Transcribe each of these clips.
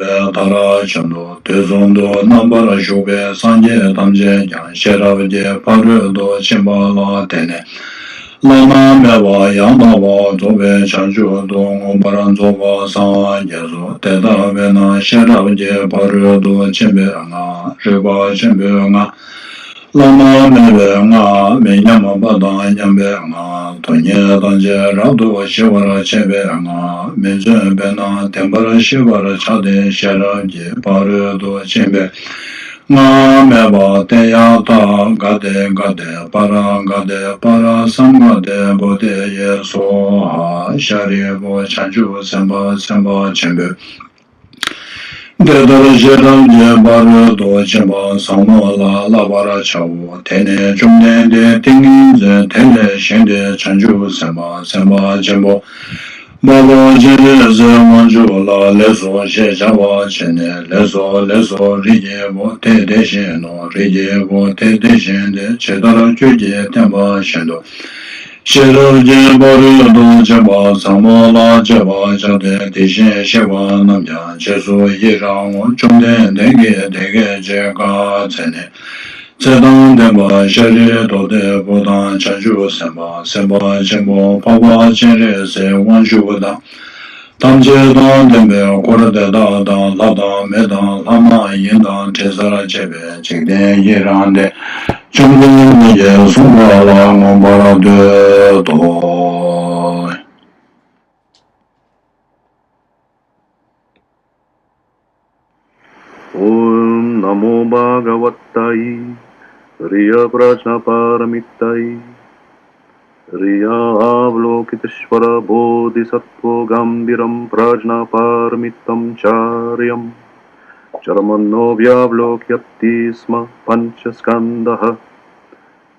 Tara Chando, Tezondo, Nambara Shube, Sanje, Tamje, Jan, Sheravje, Parudo, Chimbala, Tene, Lama Meva, Yamava, Zobe, Chanju, Dong, Baranzova, San, Yezo, Teta Vena, Sheravje, Parudo, Chimbanga, Riba, Chimbanga, Lama Meve, Menyama Bada, Yambe, Tonye, Tanje, Rado, Shivara, Chebe, Menzo, Bena, Tempara, Shivara, Chade, Sheravje, Parudo, Chimbe, Meva, Teyata, Gade, Para, Samgade, Bode, Yeso, Sharibo, Chanju, Semba, Chimbe, Dedara Jeram Baru Do Chimba Samola Labara Chawu Tene Jumne de Tingin Tene Shende Chanju Semba Jembo Baba Jere Manju La Leso Shejawa Chene Leso Rije Bo Te De Sheno Rije Bo Te De Shende Chedara Chuje Temba Shendo Shiroji Baru Do Jeba Samola Jeba Jade Tishin Shewa Namja Jesu Yirang Chungde Dege Jega Tsene Tsedang Demba Shari Dode Budan Chanju Semba Jembo Papa Chenre Se Wanshu Da Tamje Dan Dembe Kora De Da Dan Lada Medan Lama Yindan Tesara Chebe Chigde Yirang Chungde Ye Sumba La Ngombara De Do Om Namo Bhagavatai Riya Prajnaparamitai Riya Avalokiteshvara Bodhisattva Gambiram Prajnaparamitam Charyam Charamano Vyavlokyati Sma Panchaskandaha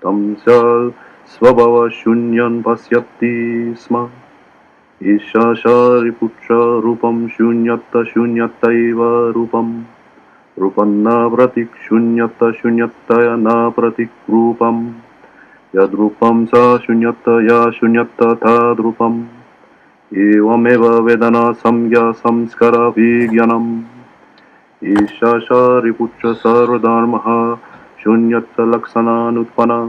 Tamsal Svabhava Shunyan Pasyati Sma Isha Shariputra Rupam Shunyataiva Rupam Rupanna pratik shunyataya na pratik rupam yadrupam sa shunyataya shunyata tadrupam evameva vedana samgya samskara vigyanam isha shariputra sarvadharmaha shunyata laksana nutpana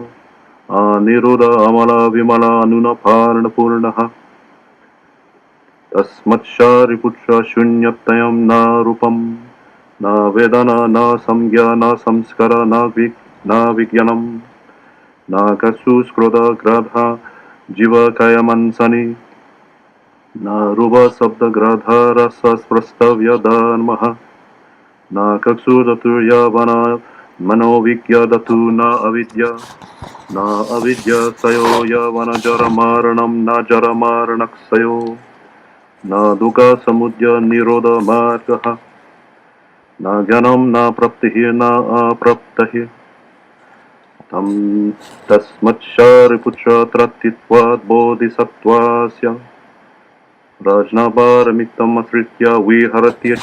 aniruddha amala vimala anuna parna purnaha tasmat shariputra shunyatayam na rupam na vedana, na samgya, na samskara, na vigyanam, na kasu skroda gradha, jiva kaya mansani, na ruva sabda gradha rasa sprastavya dharmaha, na kaksu daturya vana manovigya datu na avidya sayo ya vana jaramaranam na jaramaranakssayo, na dukkha samudya nirodha margaha, na jnanam na praptihi na apraptahi tam tasmat shariputra tratitvat bodhisattvasya rajnaparamitam asritya viharatya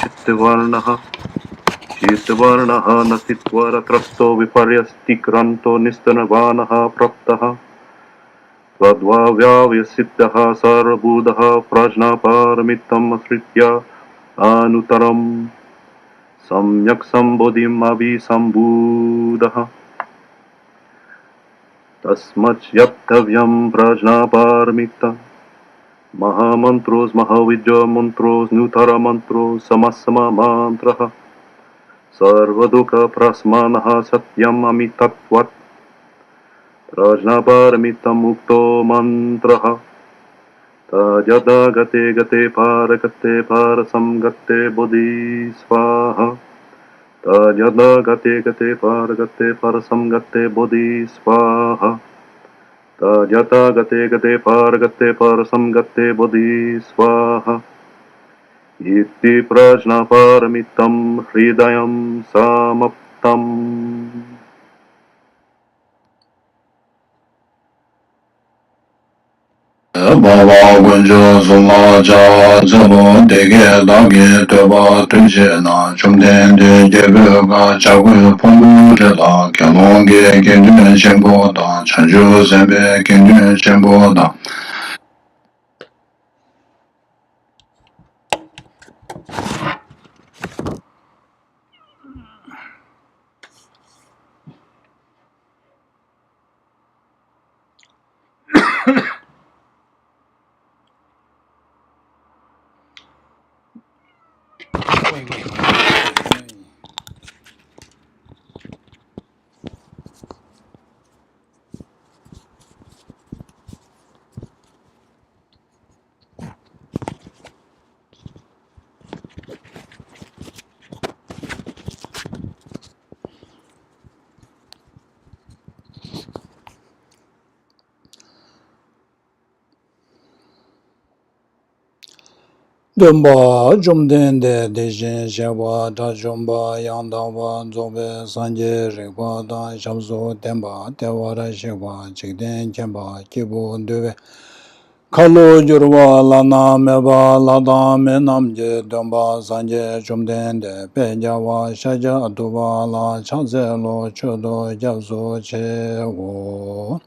chittivarnaha nasitvara trapto viparyastikranto nistanavanaha praptaha tvadvavyasiddhaha sarvabhudaha prajnaparamitam asritya anutaram Samyak Sambodhim Abhisambhudaha Tasmat Yaptavyam Prajnaparamita Mahamantros Mahavidya Mantros Nutara Mantros Samasama Mantraha Sarvaduka Prasmanaha Satyam Amitatvat Prajnaparamita Mukto Mantraha Tajada gate parasam gate bodhi svaha Tajada gate parasam gate bodhi svaha Tajata gate parasam gate bodhi svaha Iti prajnaparamitam hridayam samaptam Baba Gunjo Suma Cha Zabo Dege Dagi Toba Tunche Na Chumden De Jebe Ga Chagwe Pumbu Rela Kyalonge Kendun Shenpo Da Chanju Sembe Kendun Shenpo Da Dumba Jumden de Dejen Shewa Da Jumba Yandawa Zobe Sanje Rikwa Da Shamso Temba Tewara Shewa Chikden Kemba Kibu Dube Kalu Jurwa Lana Meba Lada Menamje Dumba Sanje Jumden de Pejawa Shaja Duba La Chanse Lo Chodo Japso Che Wo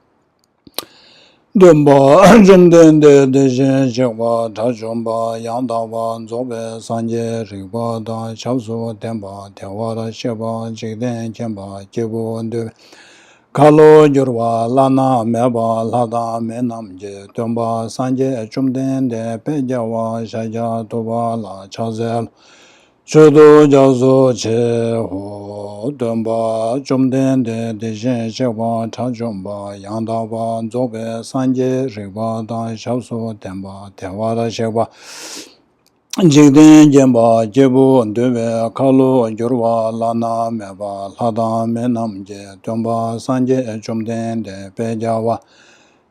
Dumba Jumden de Dejen Shewa Da Jumba Yandawa Zobe Sanje Rikwa Da Shamso Temba Tewara Shewa Chikden Kemba Kibu Dube Kalo Jurwa Lana Meba Lada Menamje Dumba Sanje Chumden de Pejawa Shaja Tuba La Chazel Chodo Jazo Che Ho Dumba Chumden de Dejen Shewa Tajumba Yandawa Zobe Sanje Rikwa Da Shamso Temba Tewara Shewa Jigden Jemba Jebu Dube Kalu Jurwa Lana Meba Lada Menamje Tumba Sanje Chumden de Pejawa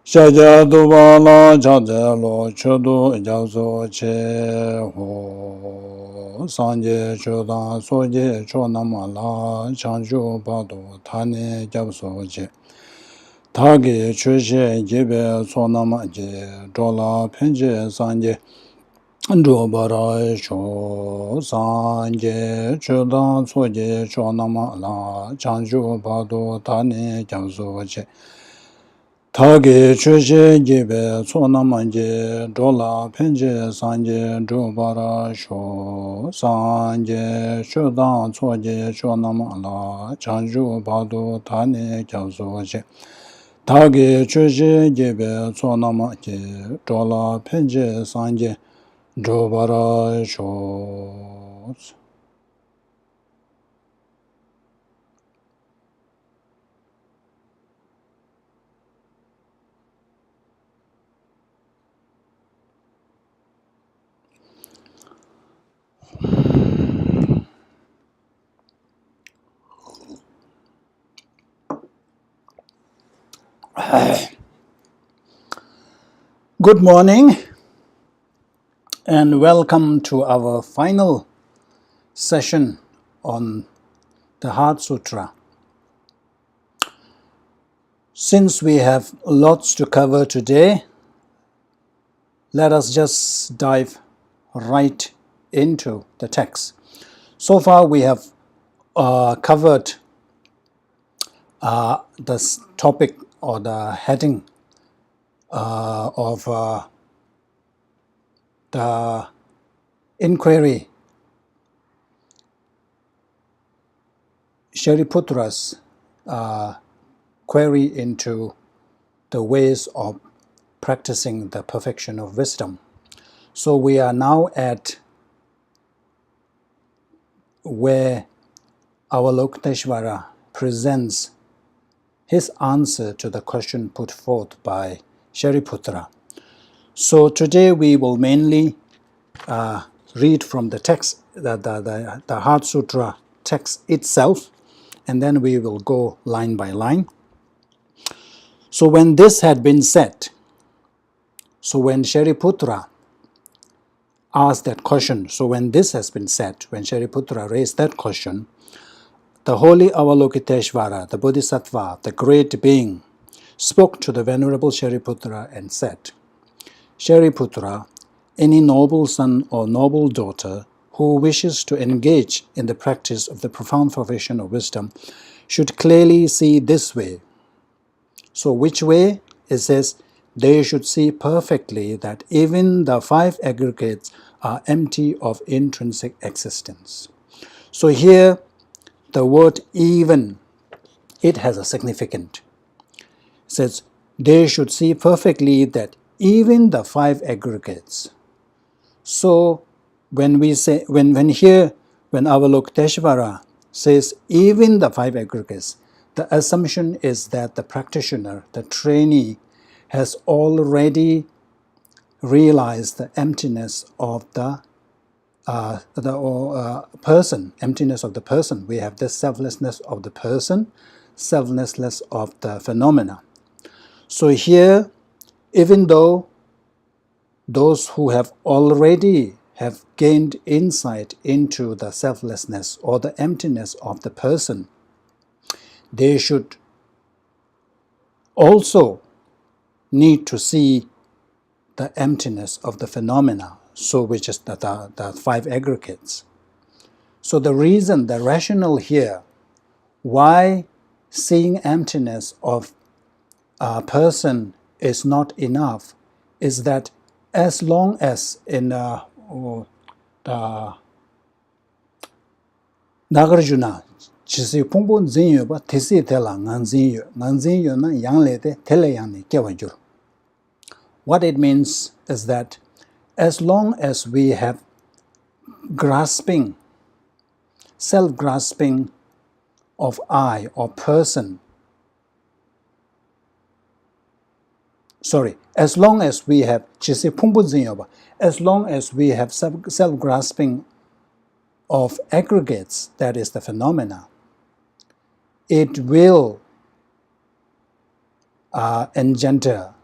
Shaja Duba La Chaze Lo Chodu Jazo Che Ho Sanje Chodan Soje Chonama La Chanju Padu Tane Japso Che Tagi Chushe Jebe Sonama Je Dola Penje Sanje Drupa Sho Sanje Chodan Soje Chonama La Chanju Padu Tane Japso Che Tagi Chushe Jibe Sonamanje Dola Penje Sanje Drupa Sho Sanje Chodan Soje Chonama La Chanju Padu Tane Japso Che Tagi Chushe Jibe Sonamanje Dola Penje Sanje Drupa Sho. Good morning and welcome to our final session on the Heart Sutra. Since we have lots to cover today, let us just dive right into the text. So far we have covered this topic or the heading of the inquiry Shariputra's query into the ways of practicing the perfection of wisdom. So we are now at where Avalokiteshvara presents his answer to the question put forth by Shariputra. So today we will mainly read from the text, the Heart Sutra text itself, and then we will go line by line. So when this had been said, so when Shariputra asked that question, so when this has been said, when Shariputra raised that question, the holy Avalokiteshvara, the Bodhisattva, the great being, spoke to the Venerable Shariputra and said, Shariputra, any noble son or noble daughter who wishes to engage in the practice of the profound perfection of wisdom should clearly see this way. So which way? It says, they should see perfectly that even the five aggregates are empty of intrinsic existence. So here, the word even, it has a significance. It says, they should see perfectly that even the five aggregates. So when we say, when here when Avalokiteshvara says even the five aggregates, the assumption is that the practitioner, the trainee, has already realized the emptiness of the person, emptiness of the person. We have the selflessness of the person, selflessness of the phenomena. So here, even though those who have already have gained insight into the selflessness or the emptiness of the person, they should also need to see the emptiness of the phenomena, so which is the five aggregates. So the reason, the rationale here, why seeing emptiness of a person is not enough, is that as long as in the Nagarjuna, chisi pungpo zinyo ba tisi tela ngan zinyo na yang le te tele yang ni kewa juru. What it means is that as long as we have grasping, self-grasping of I or person, as long as we have as long as we have self-grasping of aggregates, that is the phenomena, it will engender,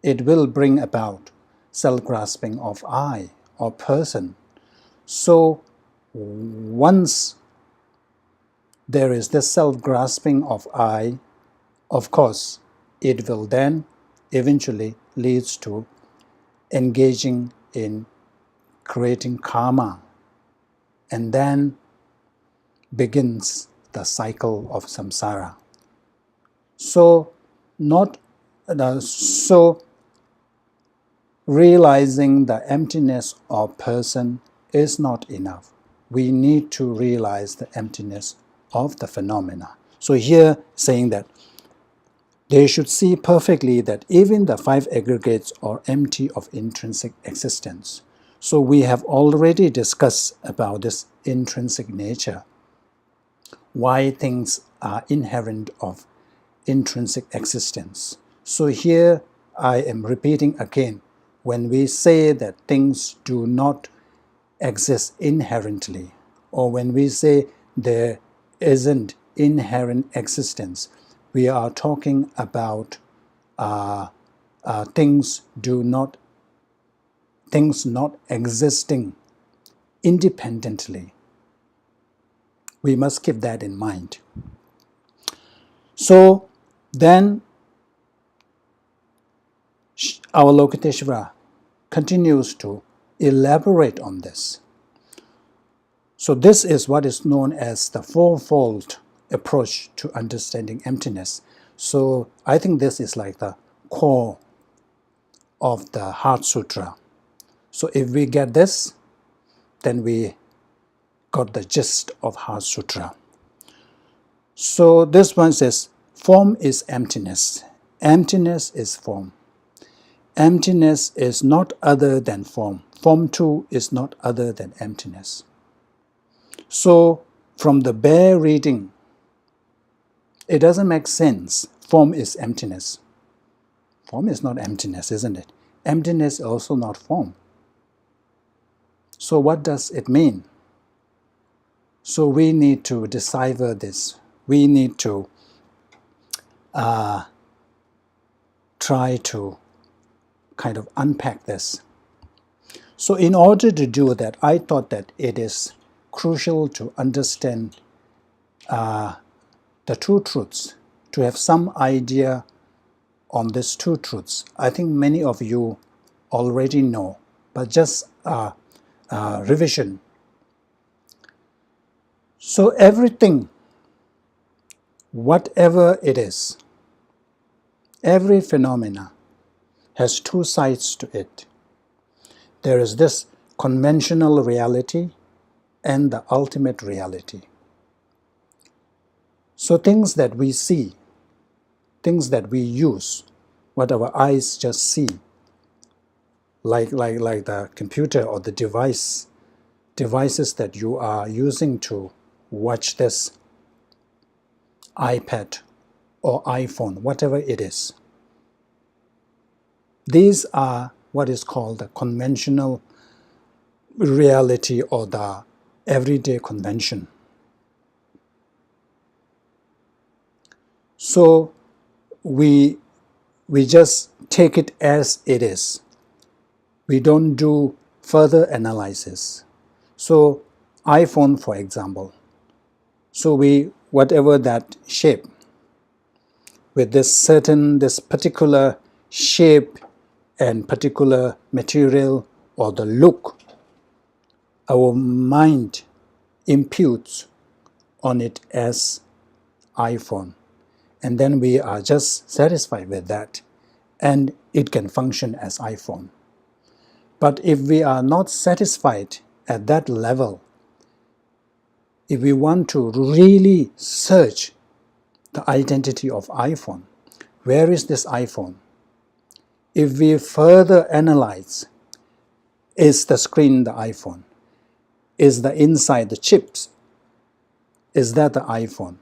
it will bring about self-grasping of I or person. So once there is this self-grasping of I, of course, it will then eventually leads to engaging in creating karma, and then begins the cycle of samsara. So realizing the emptiness of person is not enough. We need to realize the emptiness of the phenomena. So here saying that they should see perfectly that even the five aggregates are empty of intrinsic existence. So we have already discussed about this intrinsic nature, why things are inherent of intrinsic existence. So here I am repeating again, when we say that things do not exist inherently, or when we say there isn't inherent existence, we are talking about things not existing independently. We must keep that in mind. So then Avalokiteshvara continues to elaborate on this. So this is what is known as the fourfold approach to understanding emptiness. So I think this is like the core of the Heart Sutra. So if we get this, then we got the gist of Heart Sutra. So this one says, form is emptiness. Emptiness is form. Emptiness is not other than form. Form too is not other than emptiness. So from the bare reading, it doesn't make sense. Form is emptiness. Form is not emptiness, isn't it? Emptiness is also not form. So what does it mean? So we need to decipher this. We need to try to kind of unpack this. So in order to do that, I thought that it is crucial to understand the two truths, to have some idea on these two truths. I think many of you already know, but just revision. So everything, whatever it is, every phenomena has two sides to it. There is this conventional reality and the ultimate reality. So things that we see, things that we use, what our eyes just see, like the computer or the device devices that you are using to watch this iPad or iPhone, whatever it is. These are what is called the conventional reality or the everyday convention. So we just take it as it is. We don't do further analysis. So iPhone, for example, so whatever that shape, with this particular shape and particular material or the look, our mind imputes on it as iPhone. And then we are just satisfied with that, and it can function as iPhone. But if we are not satisfied at that level, if we want to really search the identity of iPhone, where is this iPhone? If we further analyze, is the screen the iPhone? Is the inside the chips? Is that the iPhone?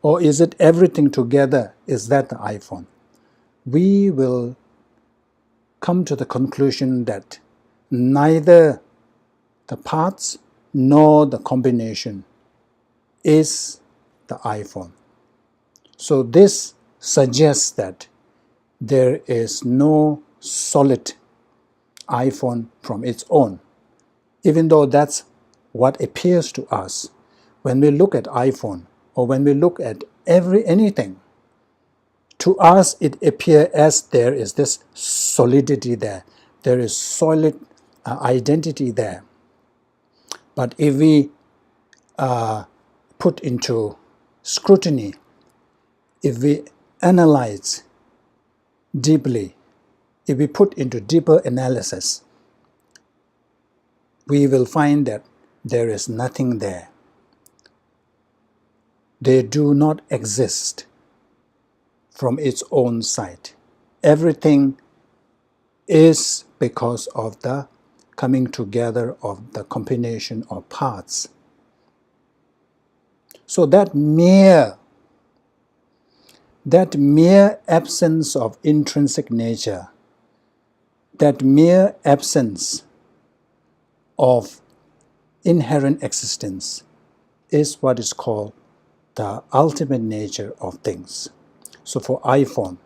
Or is it everything together? Is that the iPhone? We will come to the conclusion that neither the parts nor the combination is the iPhone. So this suggests that there is no solid iPhone from its own, even though that's what appears to us. When we look at iPhone or when we look at anything, to us it appears as there is this solidity there. There is solid identity there. But if we put into scrutiny, if we analyze deeply, if we put into deeper analysis, we will find that there is nothing there. They do not exist from its own side. Everything is because of the coming together of the combination of parts. So that mere absence of intrinsic nature, that mere absence of inherent existence is what is called the ultimate nature of things. So for iPhone,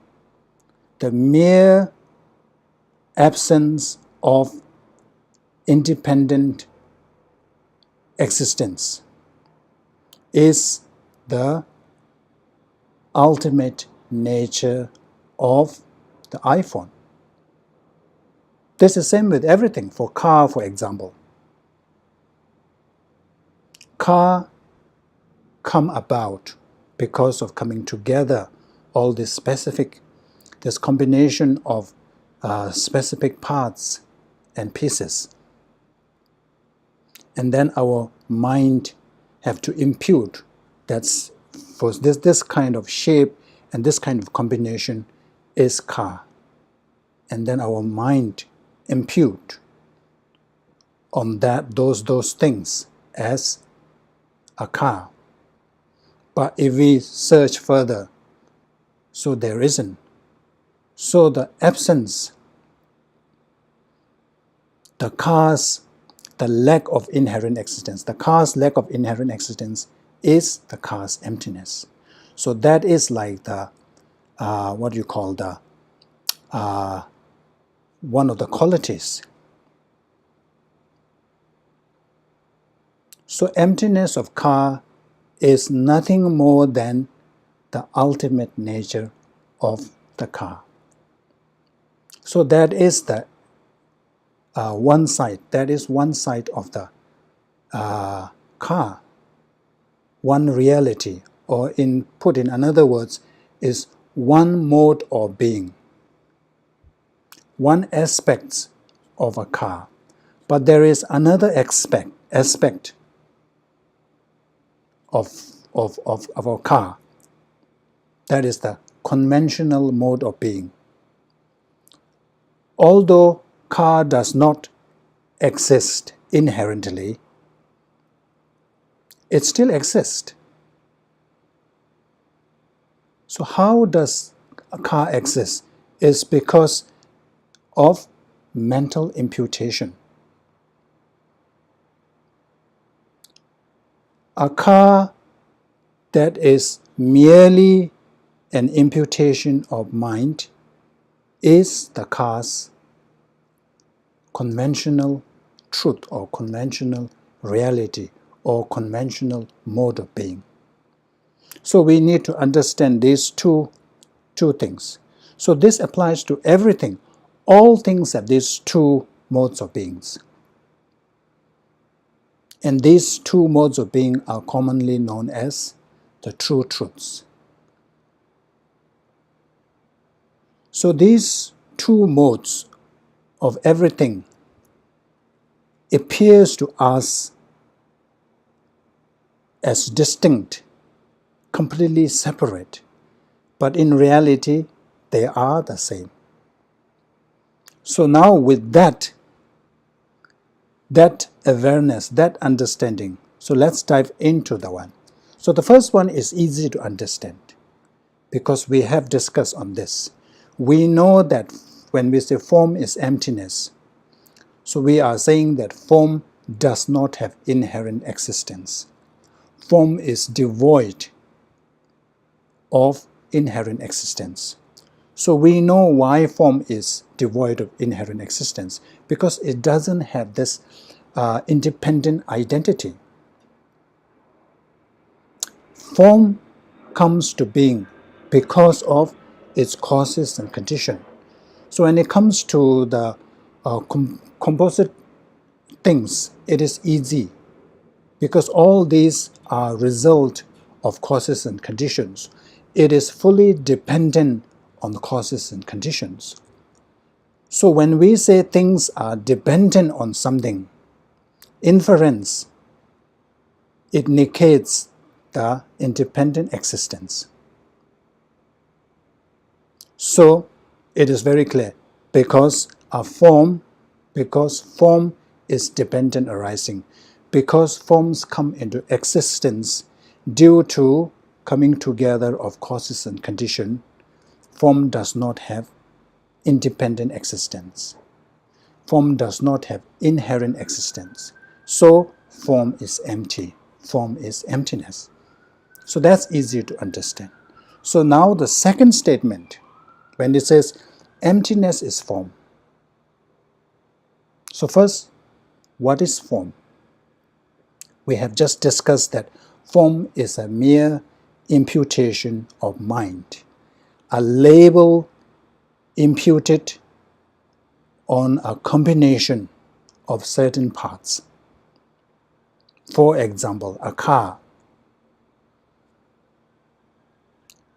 the mere absence of independent existence is the ultimate nature of the iPhone. This is the same with everything. For car, for example, car come about because of coming together all this combination of specific parts and pieces. And then our mind have to impute that for this kind of shape and this kind of combination is car. And then our mind impute on those things as a car. But if we search further, so there isn't. So the absence, the lack of inherent existence, the car's lack of inherent existence is the car's emptiness. So that is like the what you call the one of the qualities. So emptiness of car is nothing more than the ultimate nature of the car. So that is the one side. That is one side of the car. One reality, or put in another words, is one mode of being. One aspect of a car. But there is another aspect of our car. That is the conventional mode of being. Although car does not exist inherently, it still exists. So how does a car exist? It's because of mental imputation. A car that is merely an imputation of mind is the car's conventional truth or conventional reality or conventional mode of being. So we need to understand these two things. So this applies to everything. All things have these two modes of beings. And these two modes of being are commonly known as the true truths. So these two modes of everything appears to us as distinct, completely separate, but in reality they are the same. So now with that awareness, that understanding, so let's dive into the one. So the first one is easy to understand because we have discussed on this. We know that when we say form is emptiness, so we are saying that form does not have inherent existence. Form is devoid of inherent existence. So we know why form is devoid of inherent existence, because it doesn't have this independent identity. Form comes to being because of its causes and conditions. So when it comes to the composite things, it is easy because all these are result of causes and conditions. It is fully dependent on the causes and conditions. So when we say things are dependent on something, inference, it negates the independent existence. So it is very clear, because form is dependent arising, because forms come into existence due to coming together of causes and condition, form does not have independent existence. Form does not have inherent existence. So form is empty. Form is emptiness. So that's easy to understand. So now the second statement, when it says emptiness is form. So first, what is form? We have just discussed that form is a mere imputation of mind, a label imputed on a combination of certain parts. For example, a car,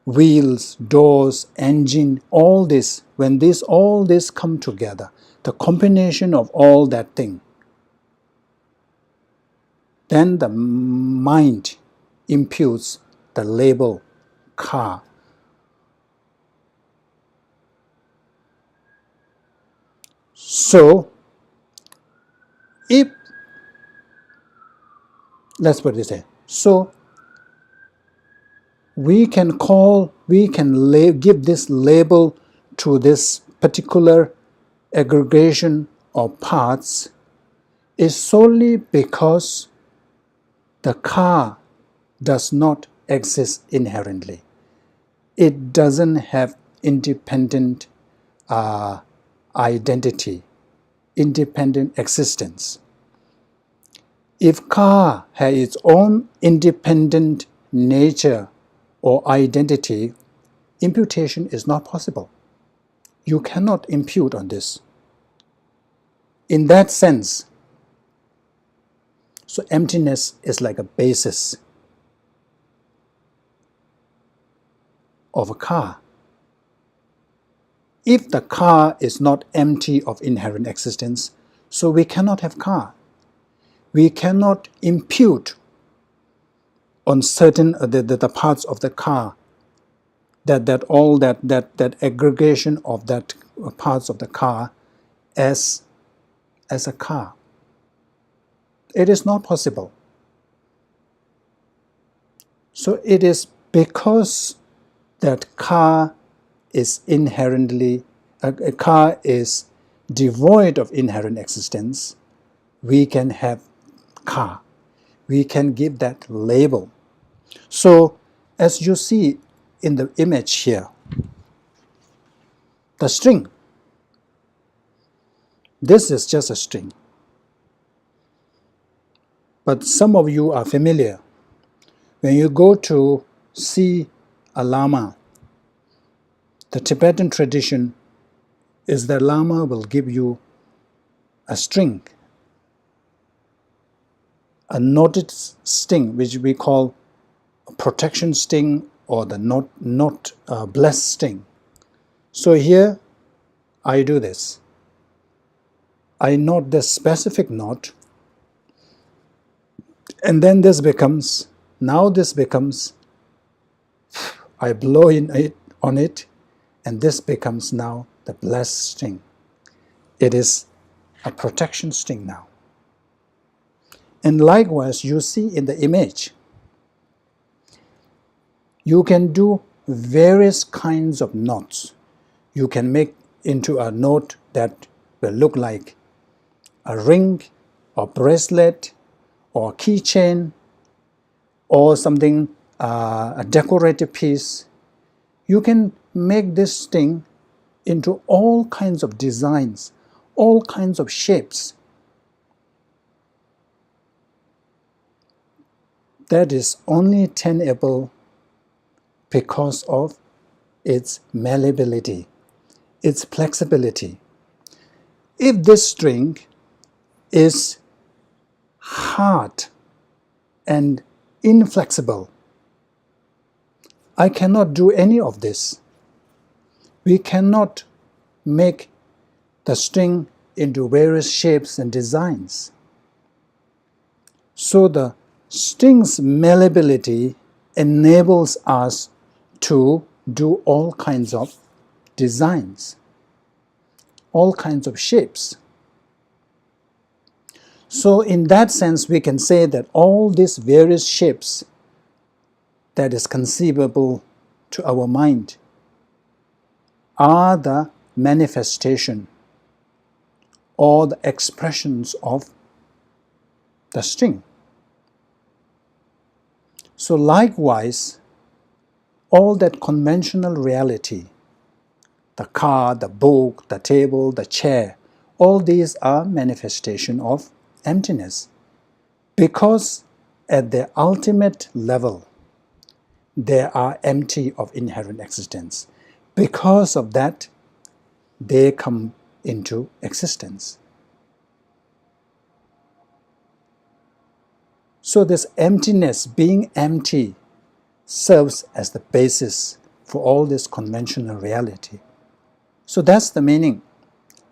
wheels, doors, engine, all this, when all this come together, the combination of all that thing, then the mind imputes the label car. So, if, let's put it this way, so we can give this label to this particular aggregation of parts is solely because the car does not exist inherently. It doesn't have independent identity, independent existence. If car has its own independent nature or identity, imputation is not possible. You cannot impute on this. In that sense, so emptiness is like a basis of a car. If the car is not empty of inherent existence, so we cannot have car. We cannot impute on certain the parts of the car that aggregation of that parts of the car as a car. It is not possible. So it is because that car is inherently, a car is devoid of inherent existence, we can have car. We can give that label. So as you see in the image here, the string, this is just a string. But some of you are familiar. When you go to see a Lama, the Tibetan tradition is that Lama will give you a string, a knotted sting, which we call a protection sting or the not blessed sting. So here I do this. I knot this specific knot, and then this becomes, I blow on it, and this becomes now the blessed sting. It is a protection sting now. And likewise, you see in the image, you can do various kinds of knots. You can make into a knot that will look like a ring or bracelet or keychain or something, a decorative piece. You can make this thing into all kinds of designs, all kinds of shapes. That is only tenable because of its malleability, its flexibility. If this string is hard and inflexible, I cannot do any of this. We cannot make the string into various shapes and designs. So the string's malleability enables us to do all kinds of designs, all kinds of shapes. So in that sense, we can say that all these various shapes that is conceivable to our mind are the manifestation or the expressions of the string. So likewise, all that conventional reality, the car, the book, the table, the chair, all these are manifestation of emptiness, because at their ultimate level, they are empty of inherent existence. Because of that, they come into existence. So this emptiness, being empty, serves as the basis for all this conventional reality. So that's the meaning.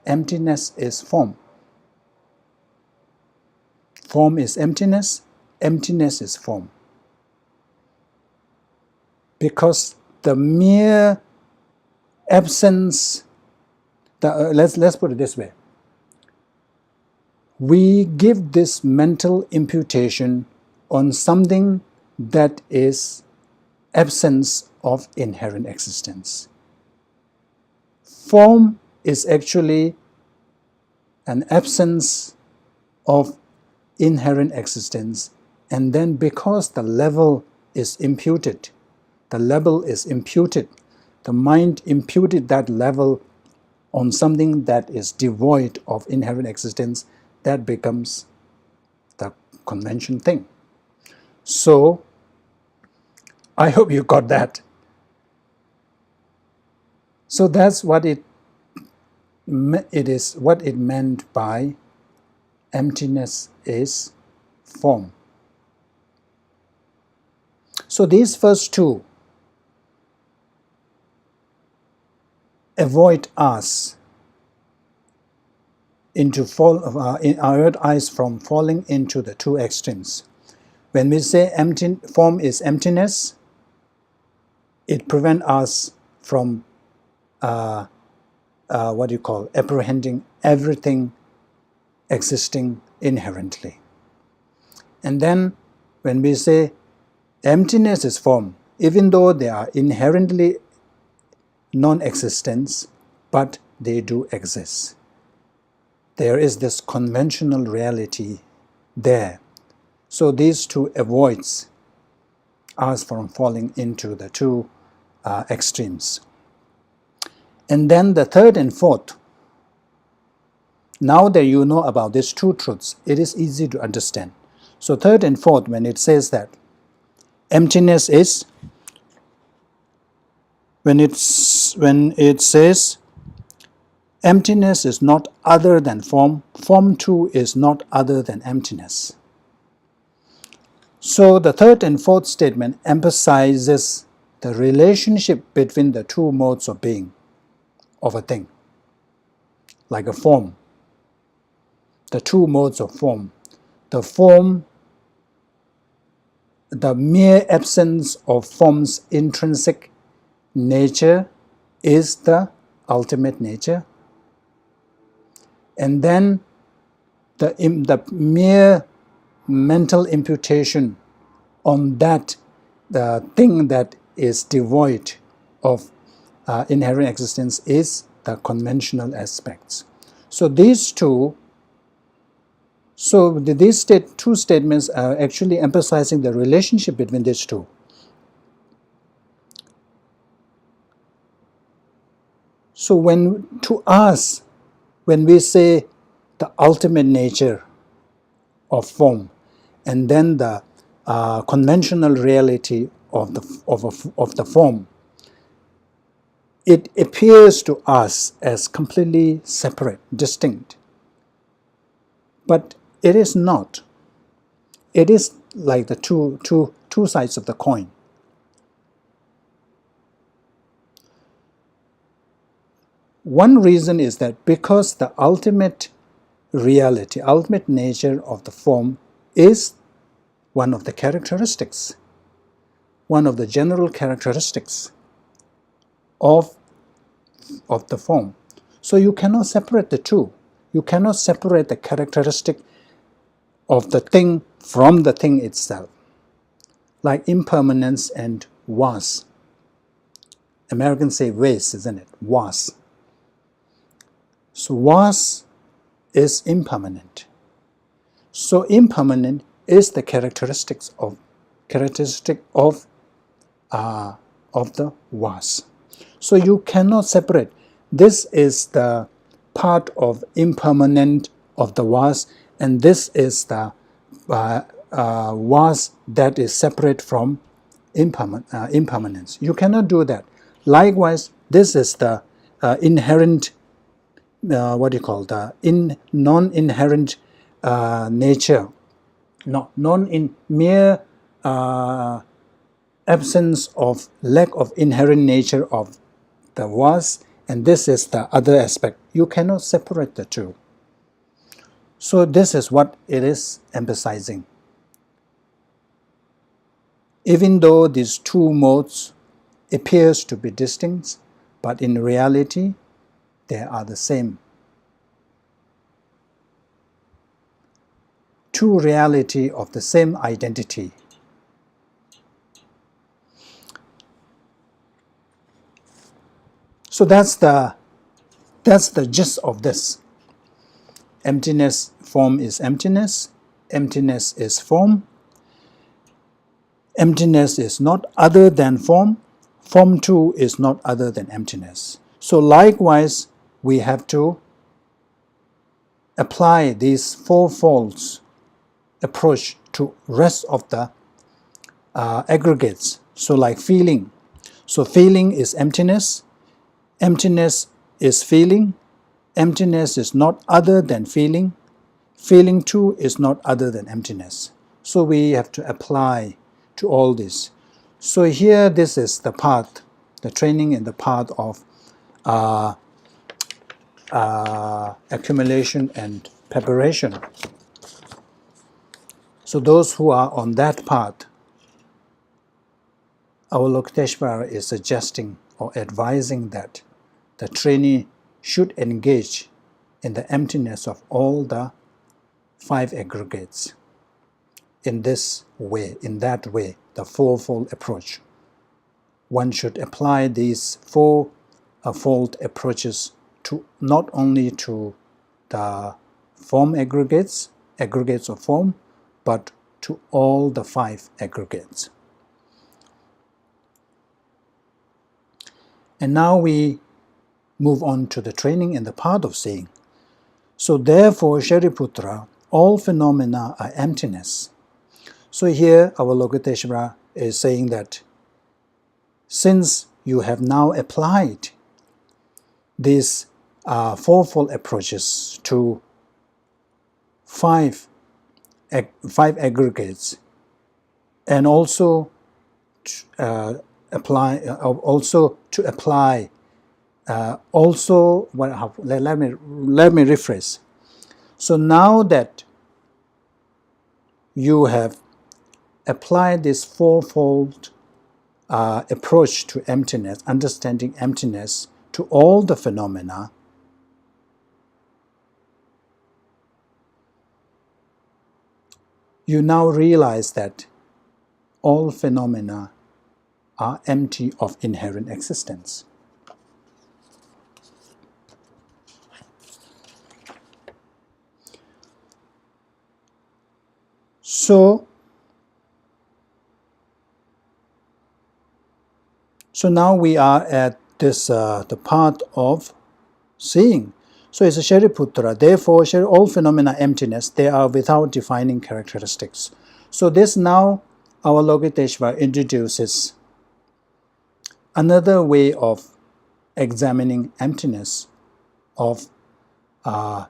Emptiness is form. Form is emptiness. Emptiness is form. Because the mere absence, let's put it this way. We give this mental imputation on something that is absence of inherent existence. Form is actually an absence of inherent existence, and then because the level is imputed, the mind imputed that level on something that is devoid of inherent existence, that becomes the convention thing. So, I hope you got that. So that's what it is, what it meant by emptiness is form. So these first two avoid us in our eyes from falling into the two extremes. When we say form is emptiness, it prevents us from apprehending everything existing inherently. And then when we say emptiness is form, even though they are inherently non-existence, but they do exist. There is this conventional reality there. So these two avoids us from falling into the two extremes. And then the third and fourth, now that you know about these two truths, it is easy to understand. So third and fourth, when it says that emptiness is, when it says emptiness is not other than form, form too is not other than emptiness. So the third and fourth statement emphasizes the relationship between the two modes of being of a thing, like a form. The two modes of form. The form, the mere absence of form's intrinsic nature is the ultimate nature. And then the mere mental imputation on that, the thing that is devoid of inherent existence, is the conventional aspects. So these two, these two statements are actually emphasizing the relationship between these two. So to us, when we say the ultimate nature of form, and then the conventional reality of the form, it appears to us as completely separate, distinct. But it is not. It is like the two sides of the coin. One reason is that because the ultimate reality, ultimate nature of the form is one of the characteristics, one of the general characteristics of the form. So you cannot separate the two. You cannot separate the characteristic of the thing from the thing itself. Like impermanence and was. Americans say was, isn't it? Was. So was is impermanent. So impermanent is the characteristic of the was. So you cannot separate. This is the part of impermanent of the was, and this is the was that is separate from impermanence. You cannot do that. Likewise, this is the inherent, non-inherent nature, mere absence of lack of inherent nature of the was, and this is the other aspect. You cannot separate the two. So this is what it is emphasizing. Even though these two modes appears to be distinct, but in reality they are the same. Two reality of the same identity. So that's the gist of this. Emptiness, form is emptiness. Emptiness is form. Emptiness is not other than form. Form too is not other than emptiness. So likewise, we have to apply these fourfold approach to rest of the aggregates. So like feeling. So feeling is emptiness. Emptiness is feeling. Emptiness is not other than feeling. Feeling too is not other than emptiness. So we have to apply to all this. So here, this is the path, the training in the path of accumulation and preparation. So those who are on that path, Avalokiteshvara is suggesting or advising that the trainee should engage in the emptiness of all the five aggregates. in this way, in that way, the fourfold approach. One should apply these fourfold approaches to not only to the form aggregates of form, but to all the 5 aggregates. And now we move on to the training in the path of seeing. So therefore, Shariputra, all phenomena are emptiness. So here Avalokiteshvara is saying that since you have now applied these fourfold approaches to 5 aggregates, and also apply let me rephrase. So now that you have applied this fourfold approach to emptiness, understanding emptiness to all the phenomena, you now realize that all phenomena are empty of inherent existence. So now we are at this the part of seeing. So it's a Shariputra. Therefore, all phenomena emptiness, they are without defining characteristics. So this now Avalokiteshvara introduces another way of examining emptiness of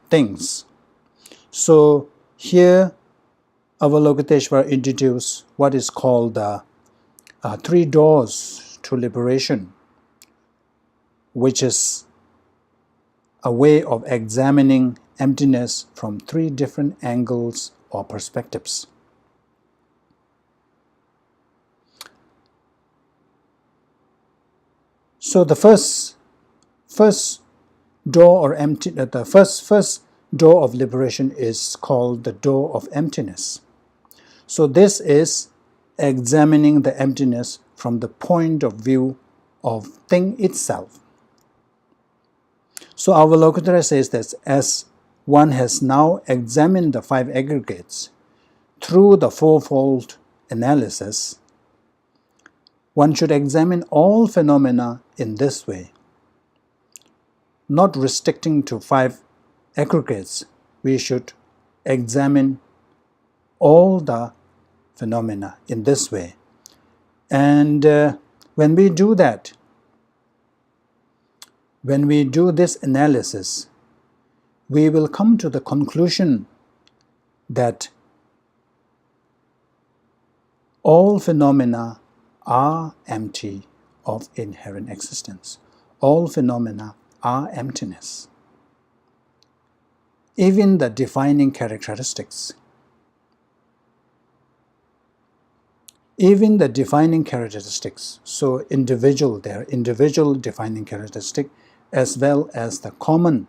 things. So here Avalokiteshvara introduced what is called the 3 doors to liberation, which is a way of examining emptiness from 3 different angles or perspectives. So the first door the first door of liberation is called the door of emptiness. So this is examining the emptiness from the point of view of thing itself. So Avalokiteshvara says that as one has now examined the 5 aggregates through the fourfold analysis, one should examine all phenomena in this way, not restricting to 5 aggregates. We should examine all the phenomena in this way. And when we do that, when we do this analysis, we will come to the conclusion that all phenomena are empty of inherent existence. All phenomena are emptiness. Even the defining characteristics. Even the defining characteristics, so there are individual defining characteristics as well as the common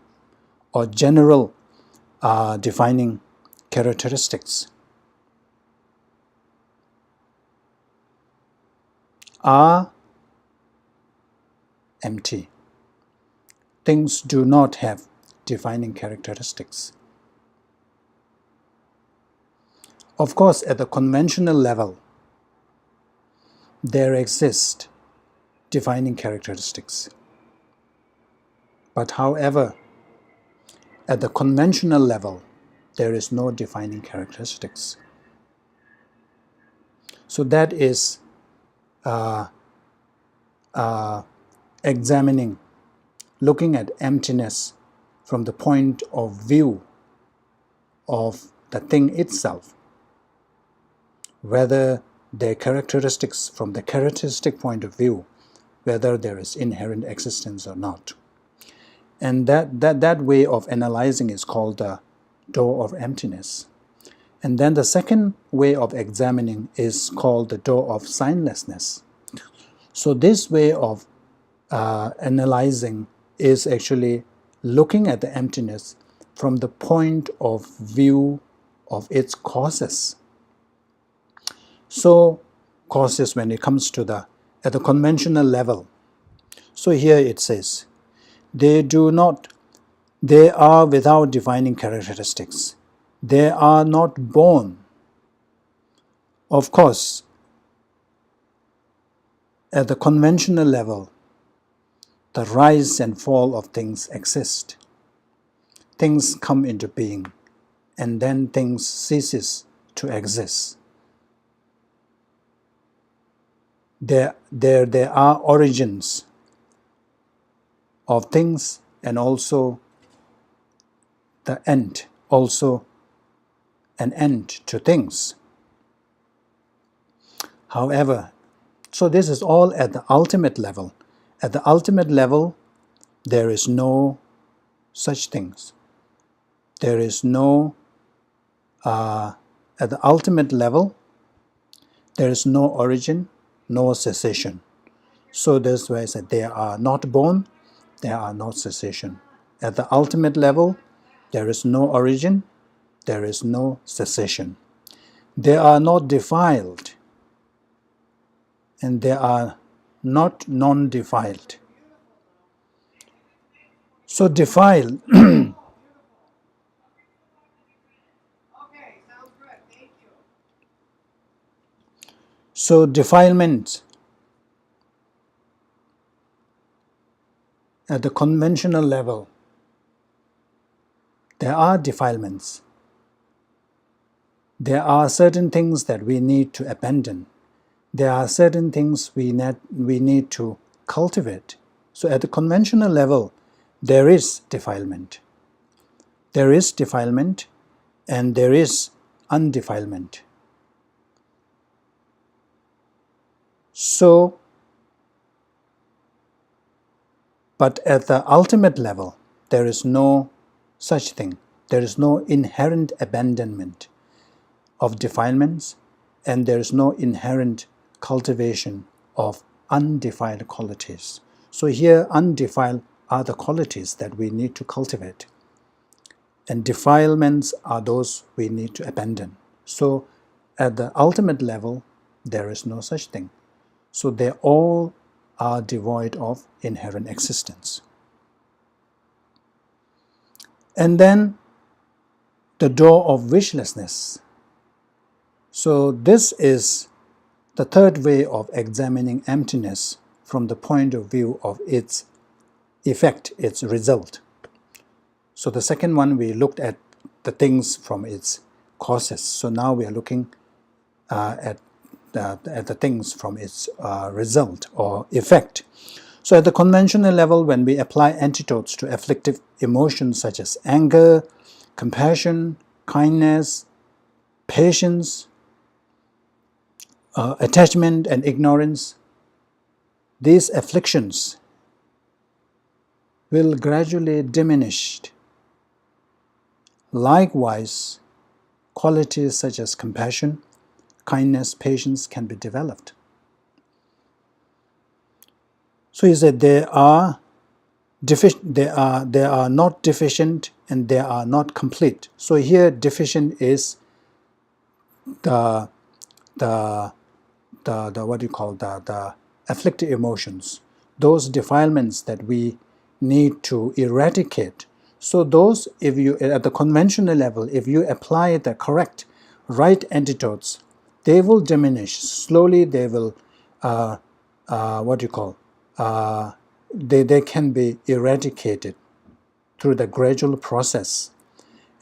or general defining characteristics are empty. Things do not have defining characteristics. Of course, at the conventional level, there exist defining characteristics. But however, at the conventional level, there is no defining characteristics. So that is examining, looking at emptiness from the point of view of the thing itself, whether their characteristics, from the characteristic point of view, whether there is inherent existence or not. And that way of analyzing is called the door of emptiness. And then the second way of examining is called the door of signlessness. So this way of analyzing is actually looking at the emptiness from the point of view of its causes. So causes when it comes to at the conventional level. So here it says, they are without defining characteristics. They are not born. Of course, at the conventional level, the rise and fall of things exist. Things come into being, and then things ceases to exist. There are origins of things, and also the end, also an end to things. However, so this is all at the ultimate level. At the ultimate level, there is no such things. There is no, at the ultimate level, there is no origin, no cessation. So that's why I said they are not born, there are no cessation. At the ultimate level, there is no origin, there is no cessation. They are not defiled, and they are not non-defiled. So defile, so defilement at the conventional level, there are defilements. There are certain things that we need to abandon. There are certain things we need to cultivate. So at the conventional level, there is defilement. There is defilement, and there is undefilement. So, but at the ultimate level, there is no such thing. There is no inherent abandonment of defilements, and there is no inherent cultivation of undefiled qualities. So here, undefiled are the qualities that we need to cultivate, and defilements are those we need to abandon. So at the ultimate level, there is no such thing. So they all are devoid of inherent existence. And then the door of wishlessness. So this is the third way of examining emptiness from the point of view of its effect, its result. So the second one, we looked at the things from its causes. So now we are looking at the things from its result or effect. So at the conventional level, when we apply antidotes to afflictive emotions such as anger, compassion, kindness, patience, attachment and ignorance, these afflictions will gradually diminish. Likewise, qualities such as compassion, kindness, patience can be developed. So he said they are not deficient and they are not complete. So here deficient is the what do you call the afflicted emotions, those defilements that we need to eradicate. So those, if you at the conventional level, if you apply the correct right antidotes, they will diminish slowly. They will what do you call they can be eradicated through the gradual process.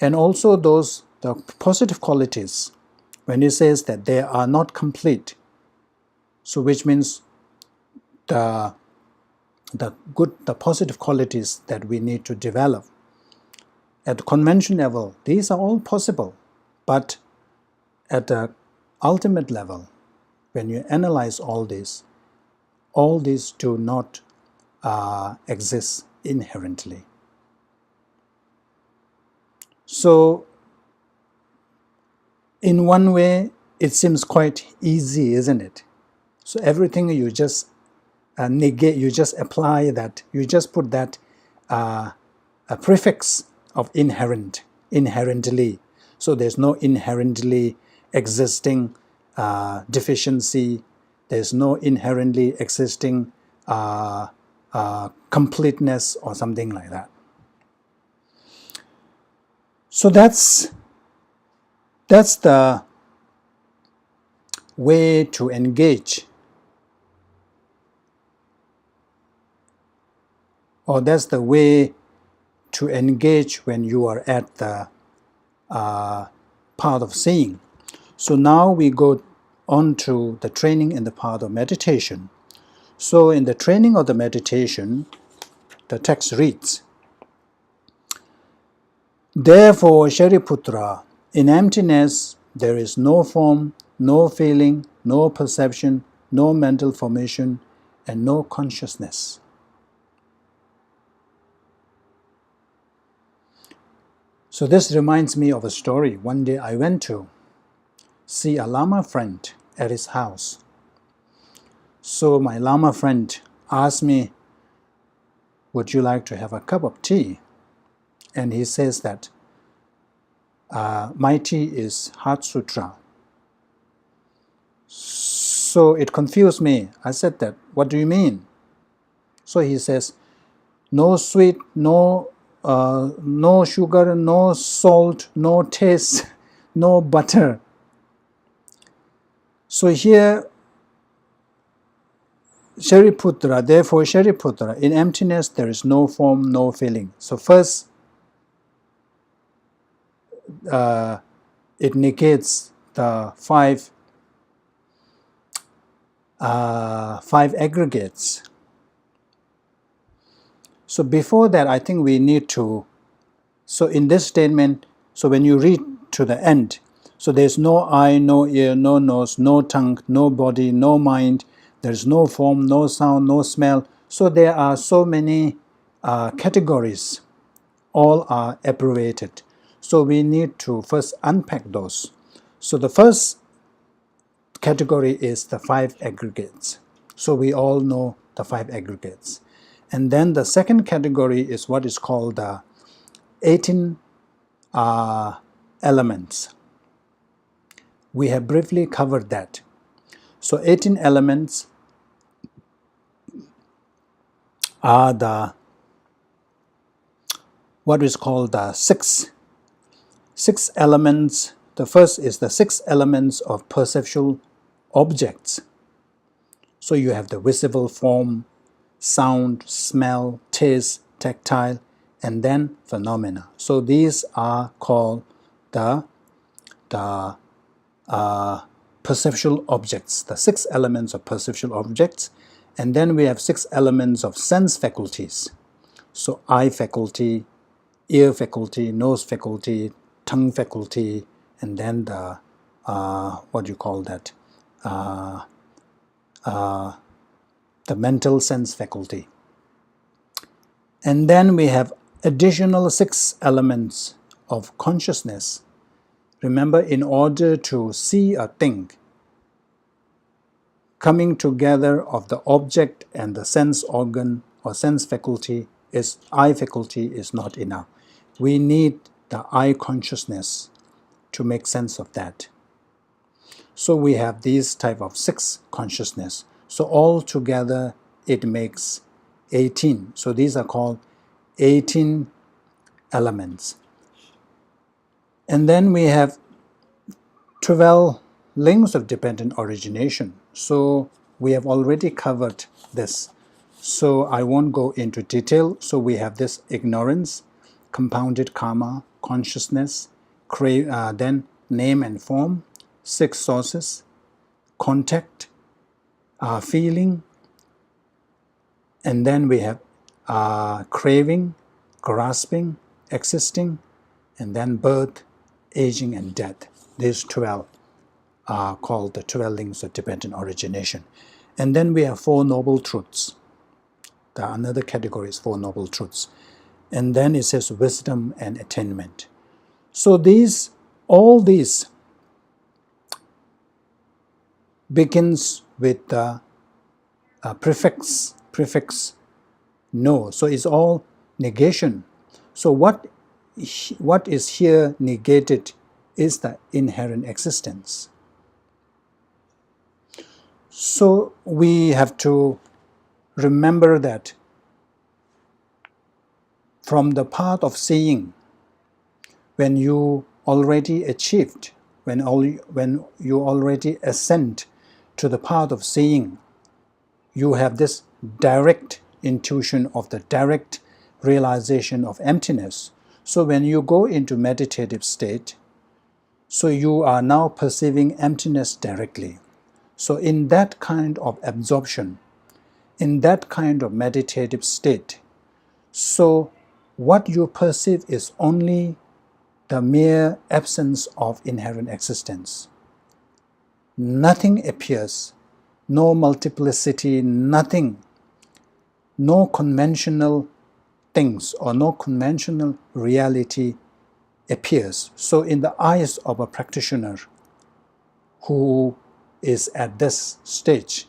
And also the positive qualities, when he says that they are not complete, so which means the positive qualities that we need to develop at the conventional level, these are all possible. But at the ultimate level, when you analyze all these do not exist inherently. So in one way, it seems quite easy, isn't it? So everything you just negate, you just apply that, you just put that a prefix of inherently. So there's no inherently existing deficiency, there's no inherently existing completeness or something like that. So that's the way to engage, or that's the way to engage when you are at the part of seeing. So now we go on to the training in the part of meditation. So in the training of the meditation, the text reads, "Therefore, Shariputra, in emptiness there is no form, no feeling, no perception, no mental formation, and no consciousness." So this reminds me of a story. One day I went to see a Lama friend at his house. So my Lama friend asked me, "Would you like to have a cup of tea?" And he says that my tea is hot sutra. So it confused me. I said that, "What do you mean?" So he says, "No sweet, no sugar, no salt, no taste, no butter." So here, Shariputra, therefore Shariputra, in emptiness there is no form, no feeling. So first, it negates the five aggregates. So before that, I think we need to, so in this statement, so when you read to the end, so there's no eye, no ear, no nose, no tongue, no body, no mind, there's no form, no sound, no smell. So there are so many categories, all are abbreviated. So we need to first unpack those. So the first category is the five aggregates. So we all know the five aggregates. And then the second category is what is called the 18 elements. We have briefly covered that. So 18 elements are the what is called the six elements. The first is the 6 elements of perceptual objects. So you have the visible form, sound, smell, taste, tactile, and then phenomena. So these are called the perceptual objects, the 6 elements of perceptual objects. And then we have 6 elements of sense faculties. So eye faculty, ear faculty, nose faculty, tongue faculty, and then the what do you call that? The mental sense faculty. And then we have additional 6 elements of consciousness. Remember, in order to see a thing, coming together of the object and the sense organ or sense faculty is eye faculty is not enough. We need the eye consciousness to make sense of that. So we have these type of 6 consciousness. So all together it makes 18. So these are called 18 elements. And then we have 12 links of dependent origination. So we have already covered this. So I won't go into detail. So we have this ignorance, compounded karma, consciousness, then name and form, 6 sources, contact, feeling, and then we have craving, grasping, existing, and then birth, aging, and death. These 12 are called the 12 links of dependent origination. And then we have 4 noble truths. Another category is 4 noble truths. And then it says wisdom and attainment. So all these begins with the prefix no. So it's all negation. So what is here negated is the inherent existence. So we have to remember that from the path of seeing, when you already achieved, when you already ascend to the path of seeing, you have this direct intuition of the direct realization of emptiness. So when you go into meditative state, so you are now perceiving emptiness directly. So in that kind of absorption, in that kind of meditative state, so what you perceive is only the mere absence of inherent existence. Nothing appears, no multiplicity, nothing, no conventional things or no conventional reality appears. So in the eyes of a practitioner who is at this stage,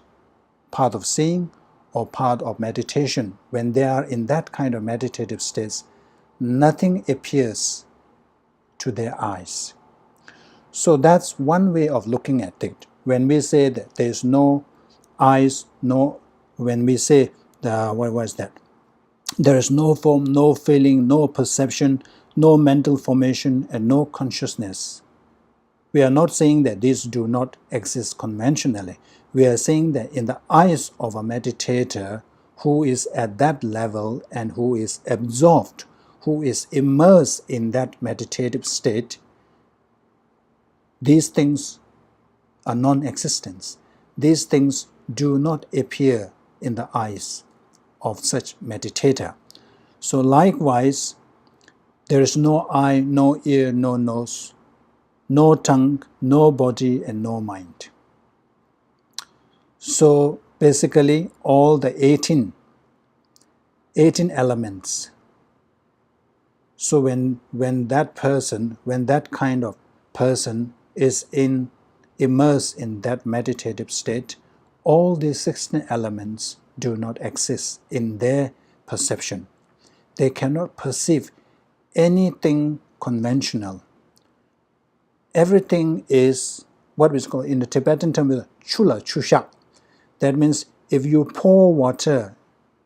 part of seeing or part of meditation, when they are in that kind of meditative state, nothing appears to their eyes. So that's one way of looking at it. When we say that there is no eyes, when we say what was that? There is no form, no feeling, no perception, no mental formation, and no consciousness. We are not saying that these do not exist conventionally. We are saying that in the eyes of a meditator who is at that level and who is absorbed, who is immersed in that meditative state, these things are non-existent. These things do not appear in the eyes of such meditator. So likewise, there is no eye, no ear, no nose, no tongue, no body, and no mind. So basically, all the 18 elements. So when that kind of person is immersed in that meditative state, all these 16 elements do not exist in their perception. They cannot perceive anything conventional. Everything is what is called in the Tibetan term chula chusha. That means if you pour water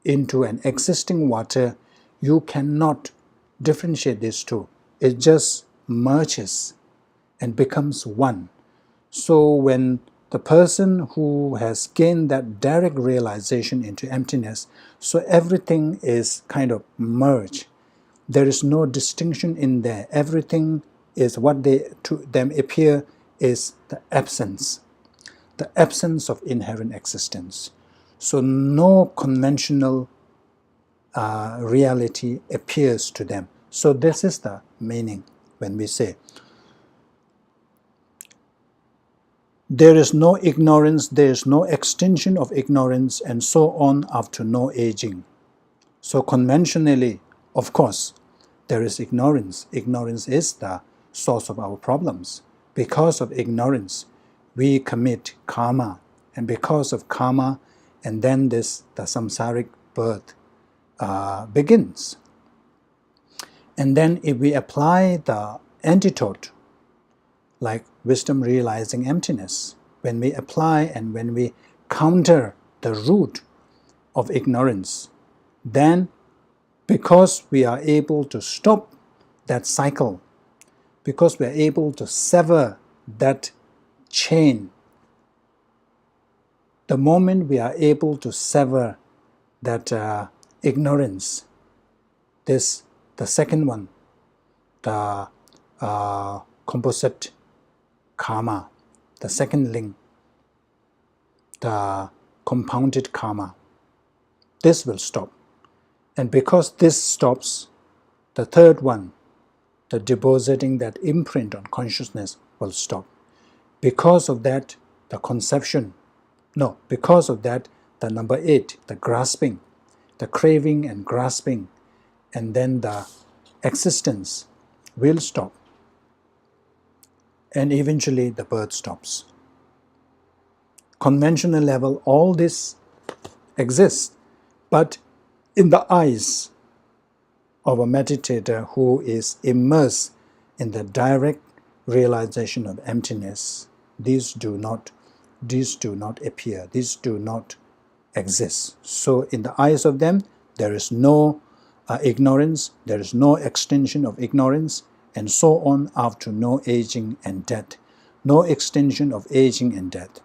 into an existing water, you cannot differentiate these two. It just merges and becomes one. So when the person who has gained that direct realization into emptiness, so everything is kind of merged. There is no distinction in there. Everything is what to them appear is the absence of inherent existence. So no conventional reality appears to them. So this is the meaning when we say there is no ignorance, there is no extinction of ignorance, and so on after no aging. So conventionally, of course, there is ignorance. Ignorance is the source of our problems. Because of ignorance, we commit karma, and because of karma, and then the samsaric birth begins. And then if we apply the antidote, like wisdom realizing emptiness, when we apply and when we counter the root of ignorance, then because we are able to stop that cycle, because we are able to sever that chain, the moment we are able to sever that ignorance, the second one, the composite karma, the second link, the compounded karma, this will stop. And because this stops, the third one, the depositing that imprint on consciousness, will stop. Because of that, the the number 8, the grasping, the craving and grasping, and then the existence will stop. And eventually the birth stops. Conventional level, all this exists, but in the eyes of a meditator who is immersed in the direct realization of emptiness, these do not these do not appear, these do not exist. So in the eyes of them, there is no ignorance, there is no extension of ignorance, and so on up to no aging and death, no extension of aging and death.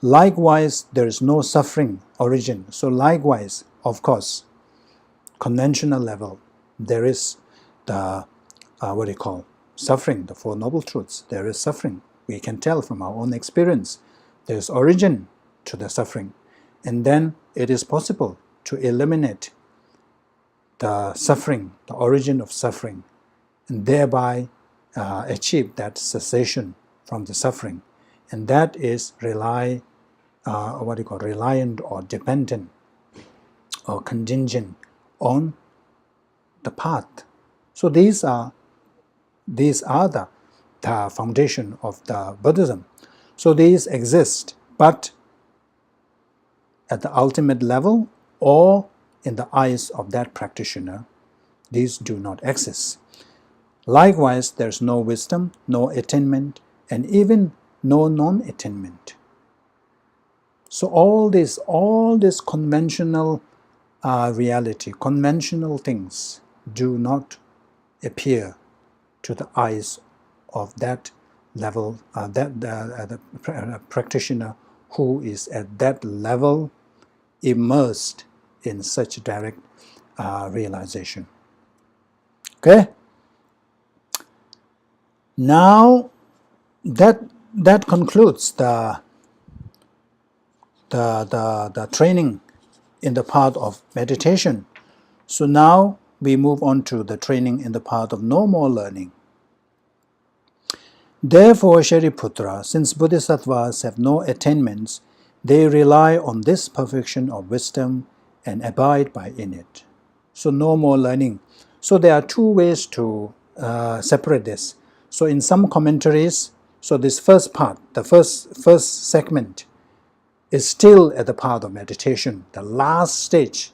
Likewise, there is no suffering origin. So likewise, of course, conventional level, there is the, suffering, the Four Noble Truths. There is suffering. We can tell from our own experience. There is origin to the suffering. And then it is possible to eliminate the suffering, the origin of suffering, and thereby achieve that cessation from the suffering. And that is reliant or dependent or contingent on the path. So these are the foundation of the Buddhism. So these exist, but at the ultimate level or in the eyes of that practitioner, these do not exist. Likewise, there's no wisdom, no attainment, and even no non-attainment. So all this conventional reality, conventional things do not appear to the eyes of that level, the practitioner who is at that level immersed in such direct realization. Okay? Now that concludes the training in the path of meditation. So now we move on to the training in the path of no more learning. Therefore, Shariputra, since bodhisattvas have no attainments, they rely on this perfection of wisdom and abide by in it. So no more learning. So there are two ways to separate this. So in some commentaries, so this first part, the first segment, is still at the path of meditation, the last stage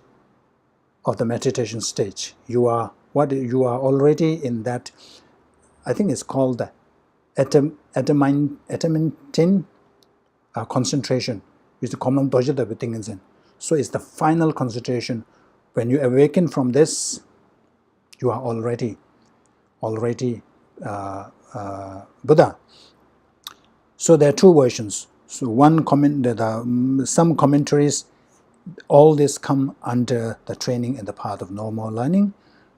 of the meditation stage. You are already in that, I think it's called the adamantine concentration, which is the common budget of everything is in. So it's the final concentration. When you awaken from this, you are already Buddha. So there are two versions. So some commentaries, all this come under the training in the path of no more learning,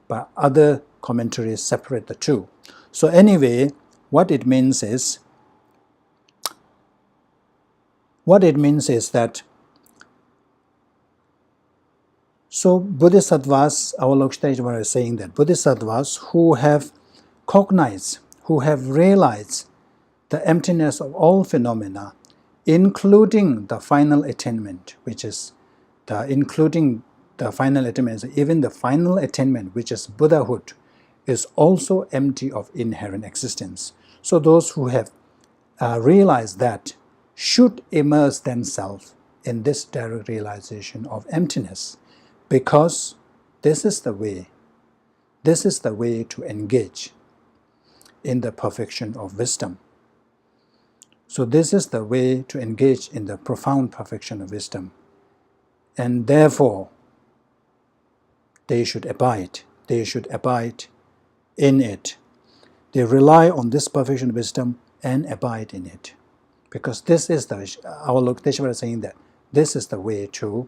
but other commentaries separate the two. So anyway, what it means is that so bodhisattvas, Avalokiteshvara is saying that bodhisattvas who have cognized, who have realized the emptiness of all phenomena, including the final attainment, which is even the final attainment, which is Buddhahood, is also empty of inherent existence. So those who have realized that should immerse themselves in this direct realization of emptiness, because this is the way to engage in the perfection of wisdom. So this is the way to engage in the profound perfection of wisdom. And therefore, they should abide in it. They rely on this perfection of wisdom and abide in it. Because this is Avalokiteshvara is saying that this is the way to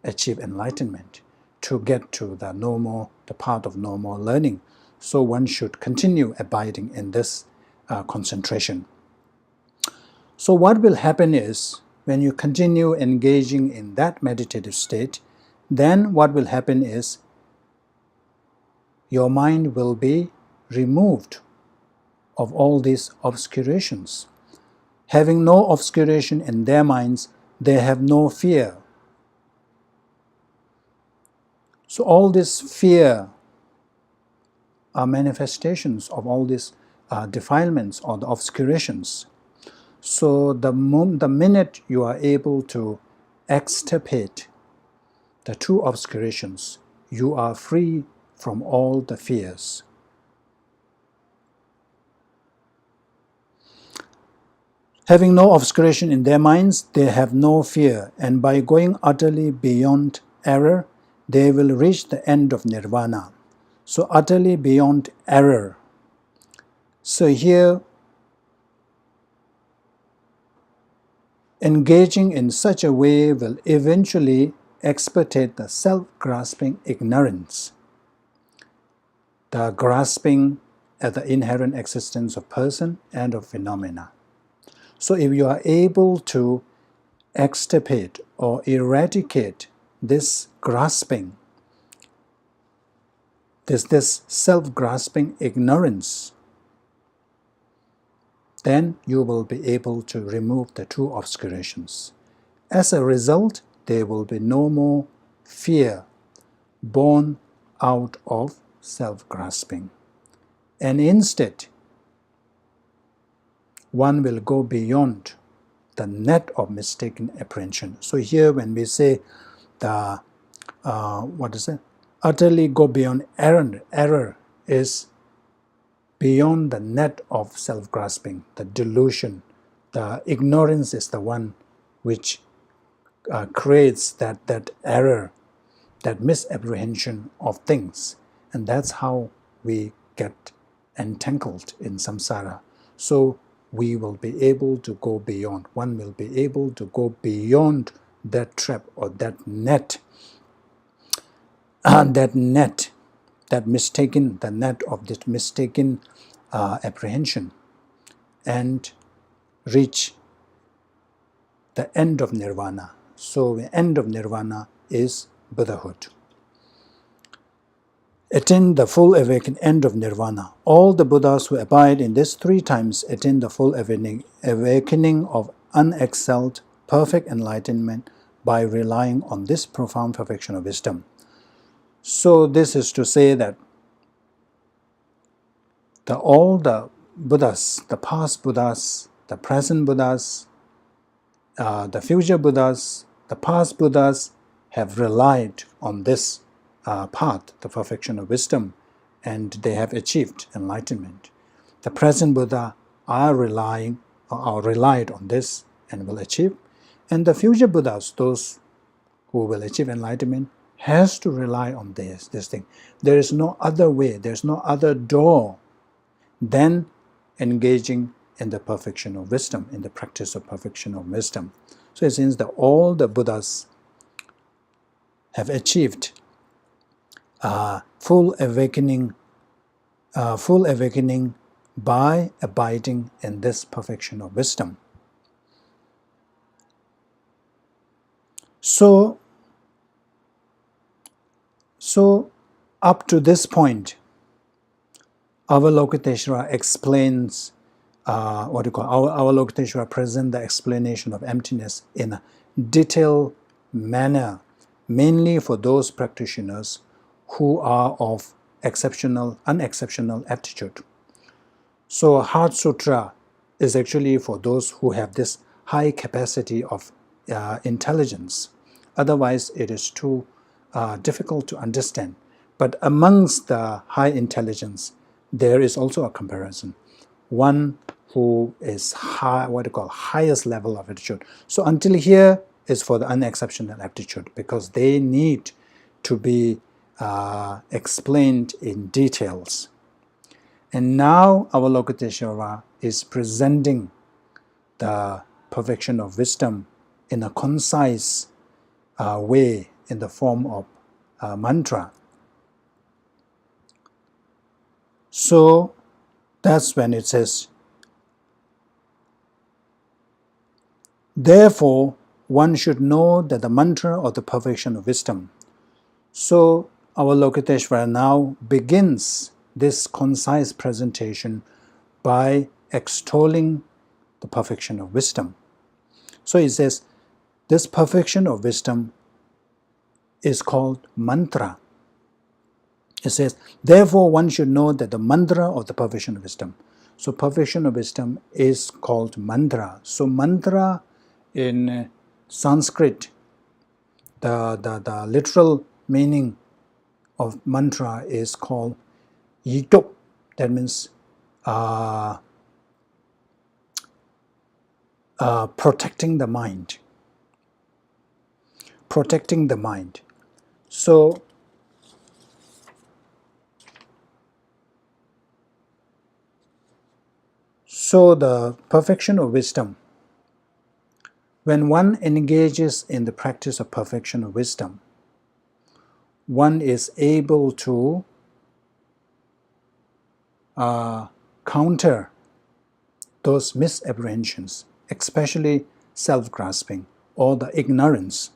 achieve enlightenment, to get to the path of no more learning. So one should continue abiding in this concentration. So what will happen is, when you continue engaging in that meditative state, then what will happen is your mind will be removed of all these obscurations. Having no obscuration in their minds, they have no fear. So all this fear are manifestations of all these defilements or the obscurations. So the minute you are able to extirpate the two obscurations, you are free from all the fears. Having no obscuration in their minds, they have no fear, and by going utterly beyond error, they will reach the end of nirvana. So utterly beyond error. So here, engaging in such a way will eventually extirpate the self-grasping ignorance, the grasping at the inherent existence of person and of phenomena. So if you are able to extirpate or eradicate this grasping, this self-grasping ignorance, then you will be able to remove the two obscurations. As a result, there will be no more fear born out of self-grasping. And instead, one will go beyond the net of mistaken apprehension. So here when we say the, utterly go beyond error is beyond the net of self-grasping, the delusion. The ignorance is the one which creates that error, that misapprehension of things. And that's how we get entangled in samsara. So we will be able to go beyond. One will be able to go beyond that trap or that net, the net of this mistaken apprehension, and reach the end of nirvana. So the end of nirvana is Buddhahood. Attain the full awakened end of nirvana. All the Buddhas who abide in this 3 times attain the full awakening of unexcelled, perfect enlightenment by relying on this profound perfection of wisdom. So this is to say that all the Buddhas, the past Buddhas, the present Buddhas, the future Buddhas, the past Buddhas have relied on this path, the perfection of wisdom, and they have achieved enlightenment. The present Buddha are relied on this and will achieve, and the future Buddhas, those who will achieve enlightenment, has to rely on this thing. There is no other way, there is no other door than engaging in the perfection of wisdom, in the practice of perfection of wisdom. So it seems that all the Buddhas have achieved full awakening by abiding in this perfection of wisdom. So up to this point, Avalokiteshvara explains Avalokiteshvara presents the explanation of emptiness in a detailed manner, mainly for those practitioners who are of unexceptional aptitude. So Heart Sutra is actually for those who have this high capacity of intelligence. Otherwise, it is too difficult to understand. But amongst the high intelligence, there is also a comparison. One who is highest level of aptitude. So until here is for the unexceptional aptitude, because they need to be explained in details. And now Avalokiteshvara is presenting the perfection of wisdom in a concise way in the form of mantra. So that's when it says, therefore, one should know that the mantra of the perfection of wisdom. So Avalokiteshvara now begins this concise presentation by extolling the perfection of wisdom. So he says, this perfection of wisdom is called mantra. It says, therefore one should know that the mantra of the perfection of wisdom. So perfection of wisdom is called mantra. So mantra in Sanskrit, the literal meaning of mantra is called yitok. That means protecting the mind. Protecting the mind. So the perfection of wisdom, when one engages in the practice of perfection of wisdom, one is able to counter those misapprehensions, especially self-grasping or the ignorance.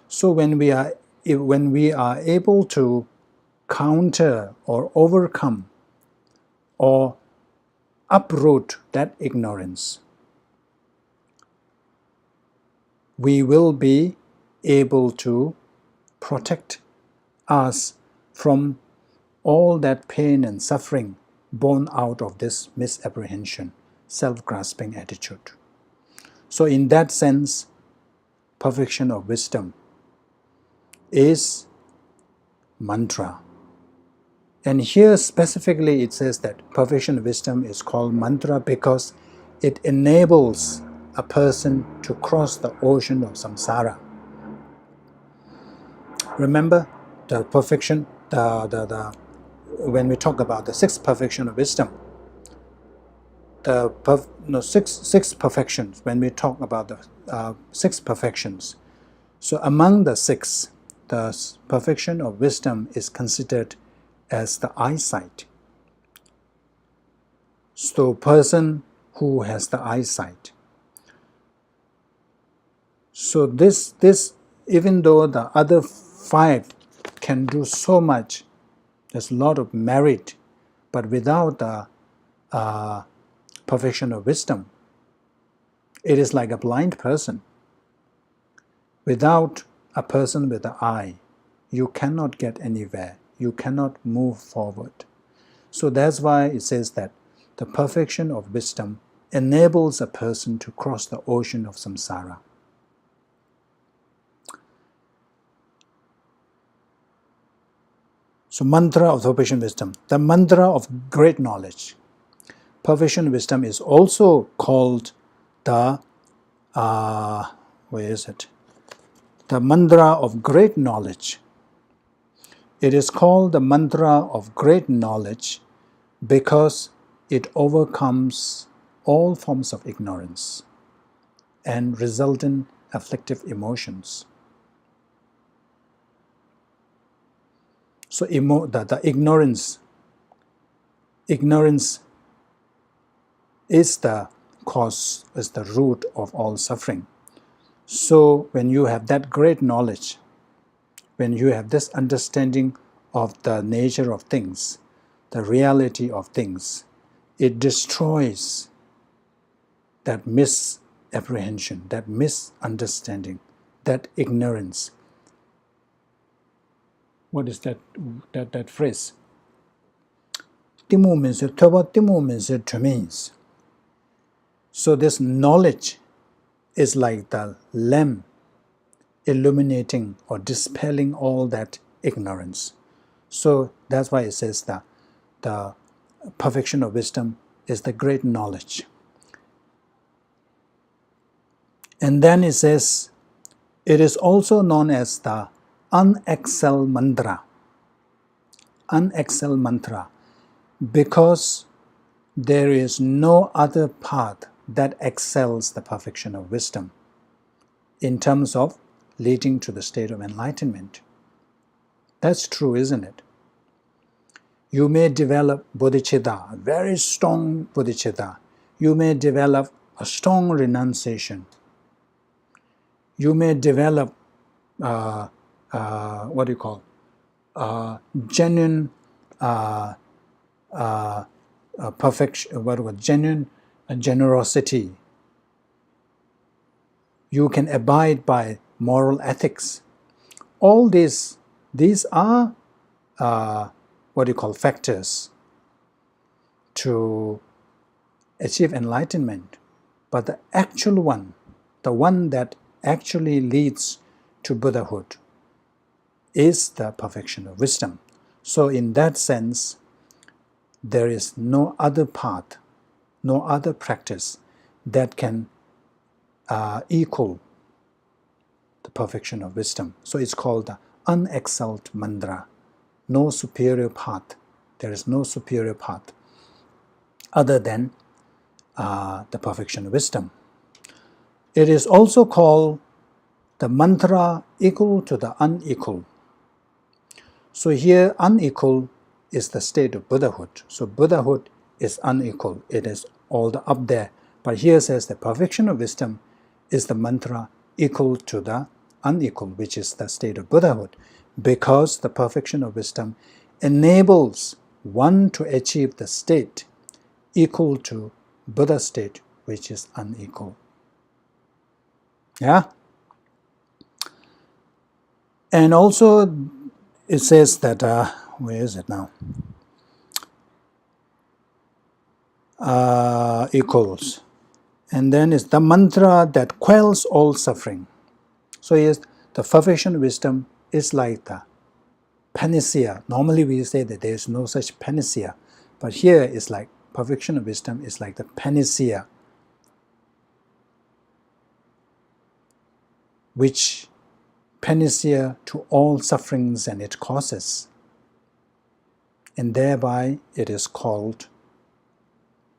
So when we are able to counter or overcome or uproot that ignorance, we will be able to protect us from all that pain and suffering born out of this misapprehension, self-grasping attitude. So in that sense, perfection of wisdom is mantra. And here specifically it says that perfection of wisdom is called mantra because it enables a person to cross the ocean of samsara. Remember the perfection, when we talk about the sixth perfection of wisdom, six perfections, when we talk about the six perfections, so among the six, the perfection of wisdom is considered as the eyesight. So person who has the eyesight. So this even though the other five can do so much, there's a lot of merit, but without the perfection of wisdom, it is like a blind person. Without a person with an eye, you cannot get anywhere. You cannot move forward. So that's why it says that the perfection of wisdom enables a person to cross the ocean of samsara. So mantra of the perfection of wisdom, the mantra of great knowledge. Perfection of wisdom is also called the, the mantra of great knowledge. It is called the mantra of great knowledge because it overcomes all forms of ignorance and resultant afflictive emotions. So the ignorance is the cause, is the root of all suffering. So when you have that great knowledge, when you have this understanding of the nature of things, the reality of things, it destroys that misapprehension, that misunderstanding, that ignorance. What is that phrase? Timu means toba, timu means to means. So this knowledge is like the lamp illuminating or dispelling all that ignorance. So that's why it says that the perfection of wisdom is the great knowledge. And then it says, it is also known as the unexcelled mantra. Unexcelled mantra, because there is no other path that excels the perfection of wisdom in terms of leading to the state of enlightenment. That's true, isn't it? You may develop bodhicitta, a very strong bodhicitta. You may develop a strong renunciation. You may develop genuine perfection, genuine generosity. You can abide by moral ethics. All these are factors to achieve enlightenment. But the actual one, the one that actually leads to Buddhahood, is the perfection of wisdom. So in that sense, there is no other path, no other practice that can equal the perfection of wisdom. So it's called the unexcelled mantra. No superior path. There is no superior path other than the perfection of wisdom. It is also called the mantra equal to the unequal. So here unequal is the state of Buddhahood. So Buddhahood is unequal. It is all the up there. But here says the perfection of wisdom is the mantra equal to the unequal, which is the state of Buddhahood, because the perfection of wisdom enables one to achieve the state equal to Buddha state, which is unequal. Yeah? And also it says that, where is it now? Equals. And then it's the mantra that quells all suffering. So yes, the perfection of wisdom is like the panacea. Normally we say that there is no such panacea, but here it's like perfection of wisdom is like the panacea, which panacea to all sufferings and its causes. And thereby it is called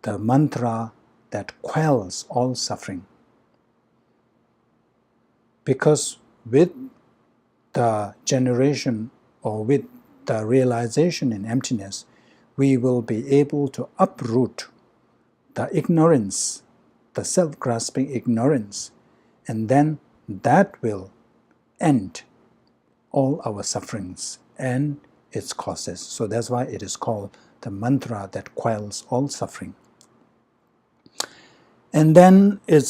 the mantra that quells all suffering. Because with the generation or with the realization in emptiness, we will be able to uproot the ignorance, the self-grasping ignorance, and then that will end all our sufferings and its causes. So that's why it is called the mantra that quells all suffering. And then it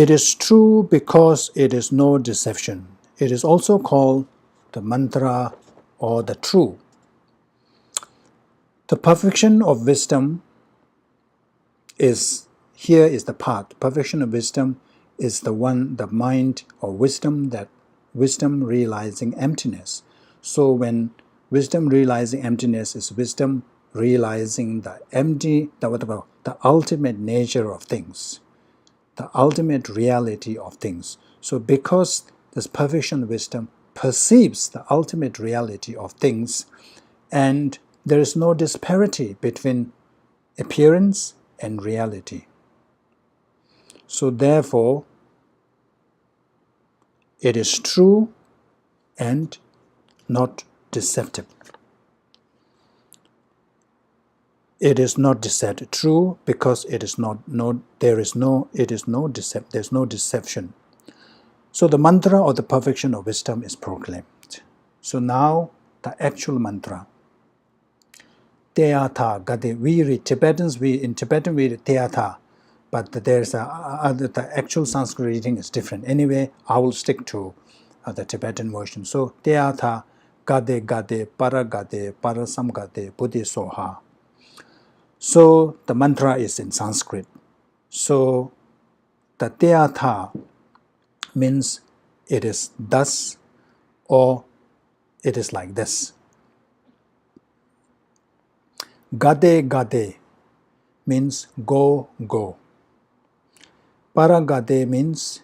is true because it is no deception. It is also called the mantra or the true. The perfection of wisdom is, here is the part. Perfection of wisdom is the one, the mind or wisdom, that wisdom realizing emptiness. So when wisdom realizing emptiness is wisdom realizing the empty, the ultimate nature of things, the ultimate reality of things. So because this perfection of wisdom perceives the ultimate reality of things, and there is no disparity between appearance and reality. So therefore, it is true and not deceptive. It is not deceptive. True because it is not. There's no deception. So the mantra or the perfection of wisdom is proclaimed. So now the actual mantra. Teatha gade. We read Tibetans. In Tibetan we read Teatha, but there's the actual Sanskrit reading is different. Anyway, I will stick to the Tibetan version. So Teatha gade para sam gade buddhi soha. So the mantra is in Sanskrit. So the Teatha means it is thus or it is like this. Gade means go. Paragade means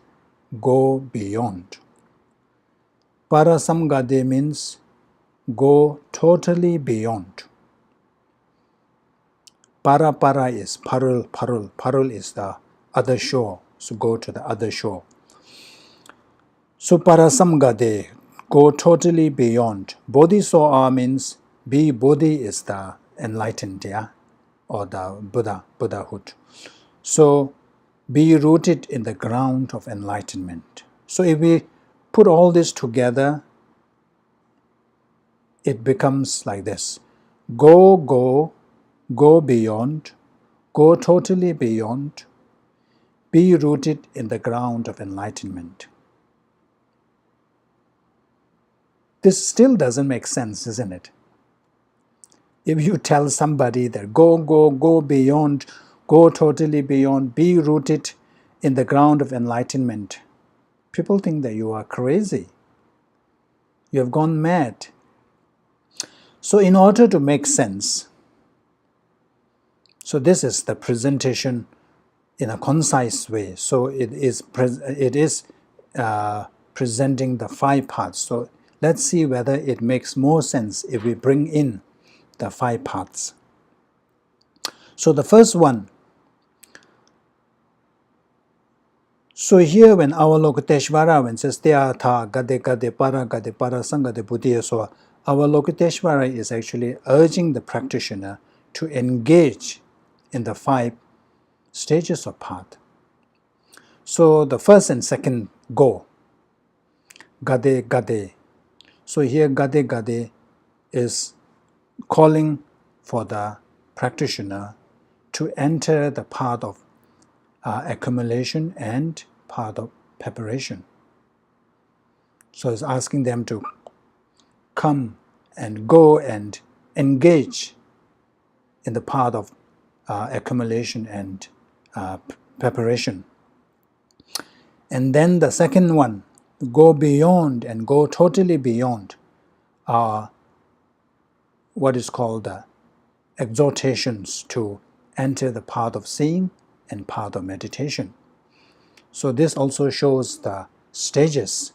go beyond. Parasamgade means go totally beyond. Para is parul. Parul is the other shore. So go to the other shore. So parasamgade, go totally beyond. Bodhisoha means be Bodhi is the enlightened, or the Buddhahood. So be rooted in the ground of enlightenment. So if we put all this together, it becomes like this. Go beyond, go totally beyond, be rooted in the ground of enlightenment. This still doesn't make sense, isn't it? If you tell somebody that go beyond, go totally beyond, be rooted in the ground of enlightenment, people think that you are crazy. You have gone mad. So in order to make sense, so this is the presentation in a concise way. So it is presenting the 5 parts. So let's see whether it makes more sense if we bring in the 5 parts. So the first one, so here when Avalokiteshvara, when it says Teatha Gade Gade Para Gade Para Sangade Buddhiya, so Avalokiteshvara is actually urging the practitioner to engage in the 5 stages of path. So the first and second go, Gade Gade. So here Gade Gade is calling for the practitioner to enter the path of accumulation and path of preparation. So it's asking them to come and go and engage in the path of accumulation and preparation. And then the second one, go beyond and go totally beyond what is called the exhortations to enter the path of seeing and path of meditation. So this also shows the stages,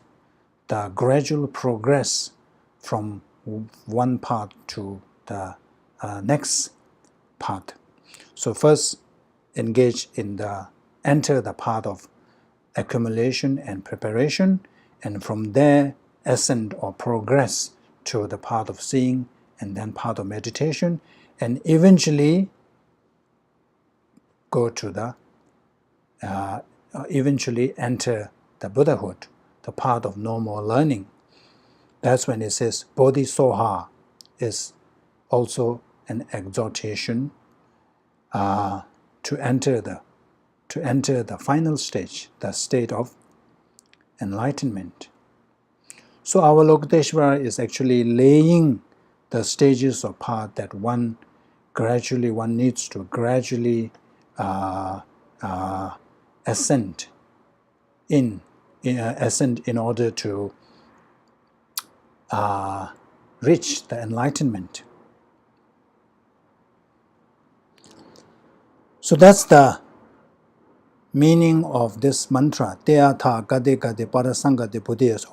the gradual progress from one path to the next path. So first engage in enter the path of accumulation and preparation, and from there ascend or progress to the path of seeing and then path of meditation, and eventually go to eventually enter the Buddhahood, the path of no more learning. That's when it says Bodhisoha is also an exhortation to enter the final stage, the state of enlightenment. So Avalokiteshvara is actually laying the stages of path that one needs to gradually ascend in order to reach the enlightenment. So that's the meaning of this mantra, Teatha Gade Gade Parasangade Buddhiya.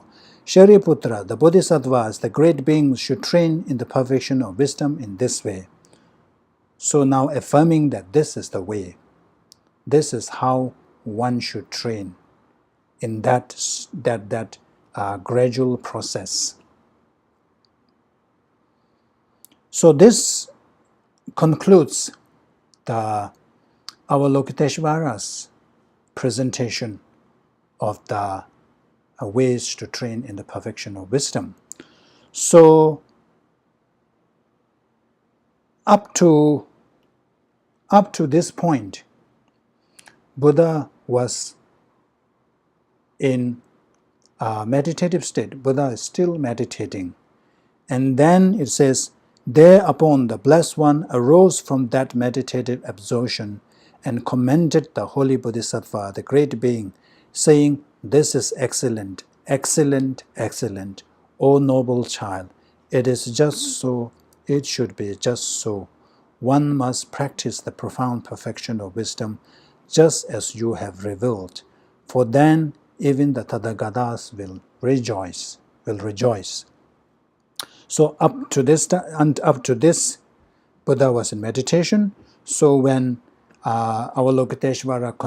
Shariputra, the Bodhisattvas, the great beings, should train in the perfection of wisdom in this way. So now affirming that this is the way, this is how one should train in that gradual process. So this concludes the Avalokiteshvara's presentation of the ways to train in the perfection of wisdom. So up to this point, Buddha was in a meditative state. Buddha is still meditating. And then it says, thereupon the Blessed One arose from that meditative absorption and commended the Holy Bodhisattva, the great being, saying, this is excellent, excellent, excellent, O noble child. It is just so, it should be just so. One must practice the profound perfection of wisdom just as you have revealed, for then even the Tathagatas will rejoice. So up to this, Buddha was in meditation. So when Avalokiteshvara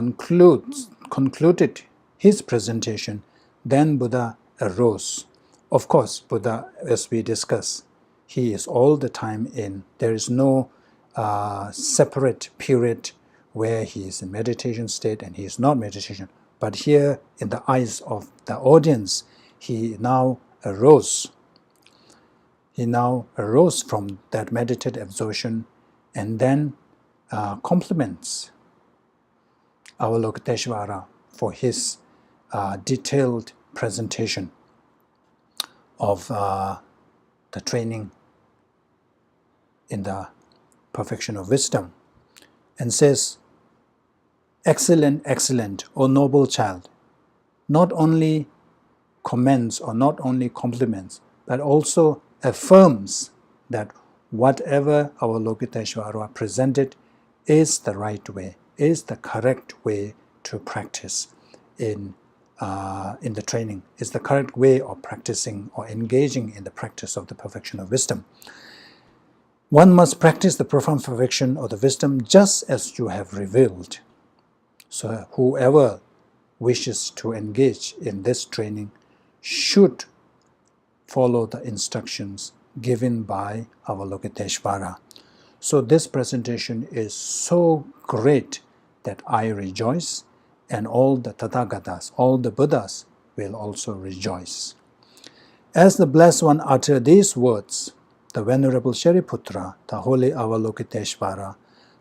concluded his presentation, then Buddha arose. Of course, Buddha, as we discussed, he is all the time in. There is no separate period where he is in meditation state and he is not meditation. But here, in the eyes of the audience, he now arose. He now arose from that meditative absorption and then compliments Avalokiteshvara for his detailed presentation of the training in the perfection of wisdom, and says, excellent, excellent, O noble child. Not only commends or not only compliments, but also affirms that whatever Avalokiteshvara presented is the right way, is the correct way to practice in the training, is the correct way of practicing or engaging in the practice of the perfection of wisdom. One must practice the profound perfection of the wisdom just as you have revealed. So whoever wishes to engage in this training should follow the instructions given by Avalokiteshvara. So this presentation is so great that I rejoice, and all the Tathagatas, all the Buddhas will also rejoice. As the Blessed One uttered these words, the Venerable Shariputra, the Holy Avalokiteshvara,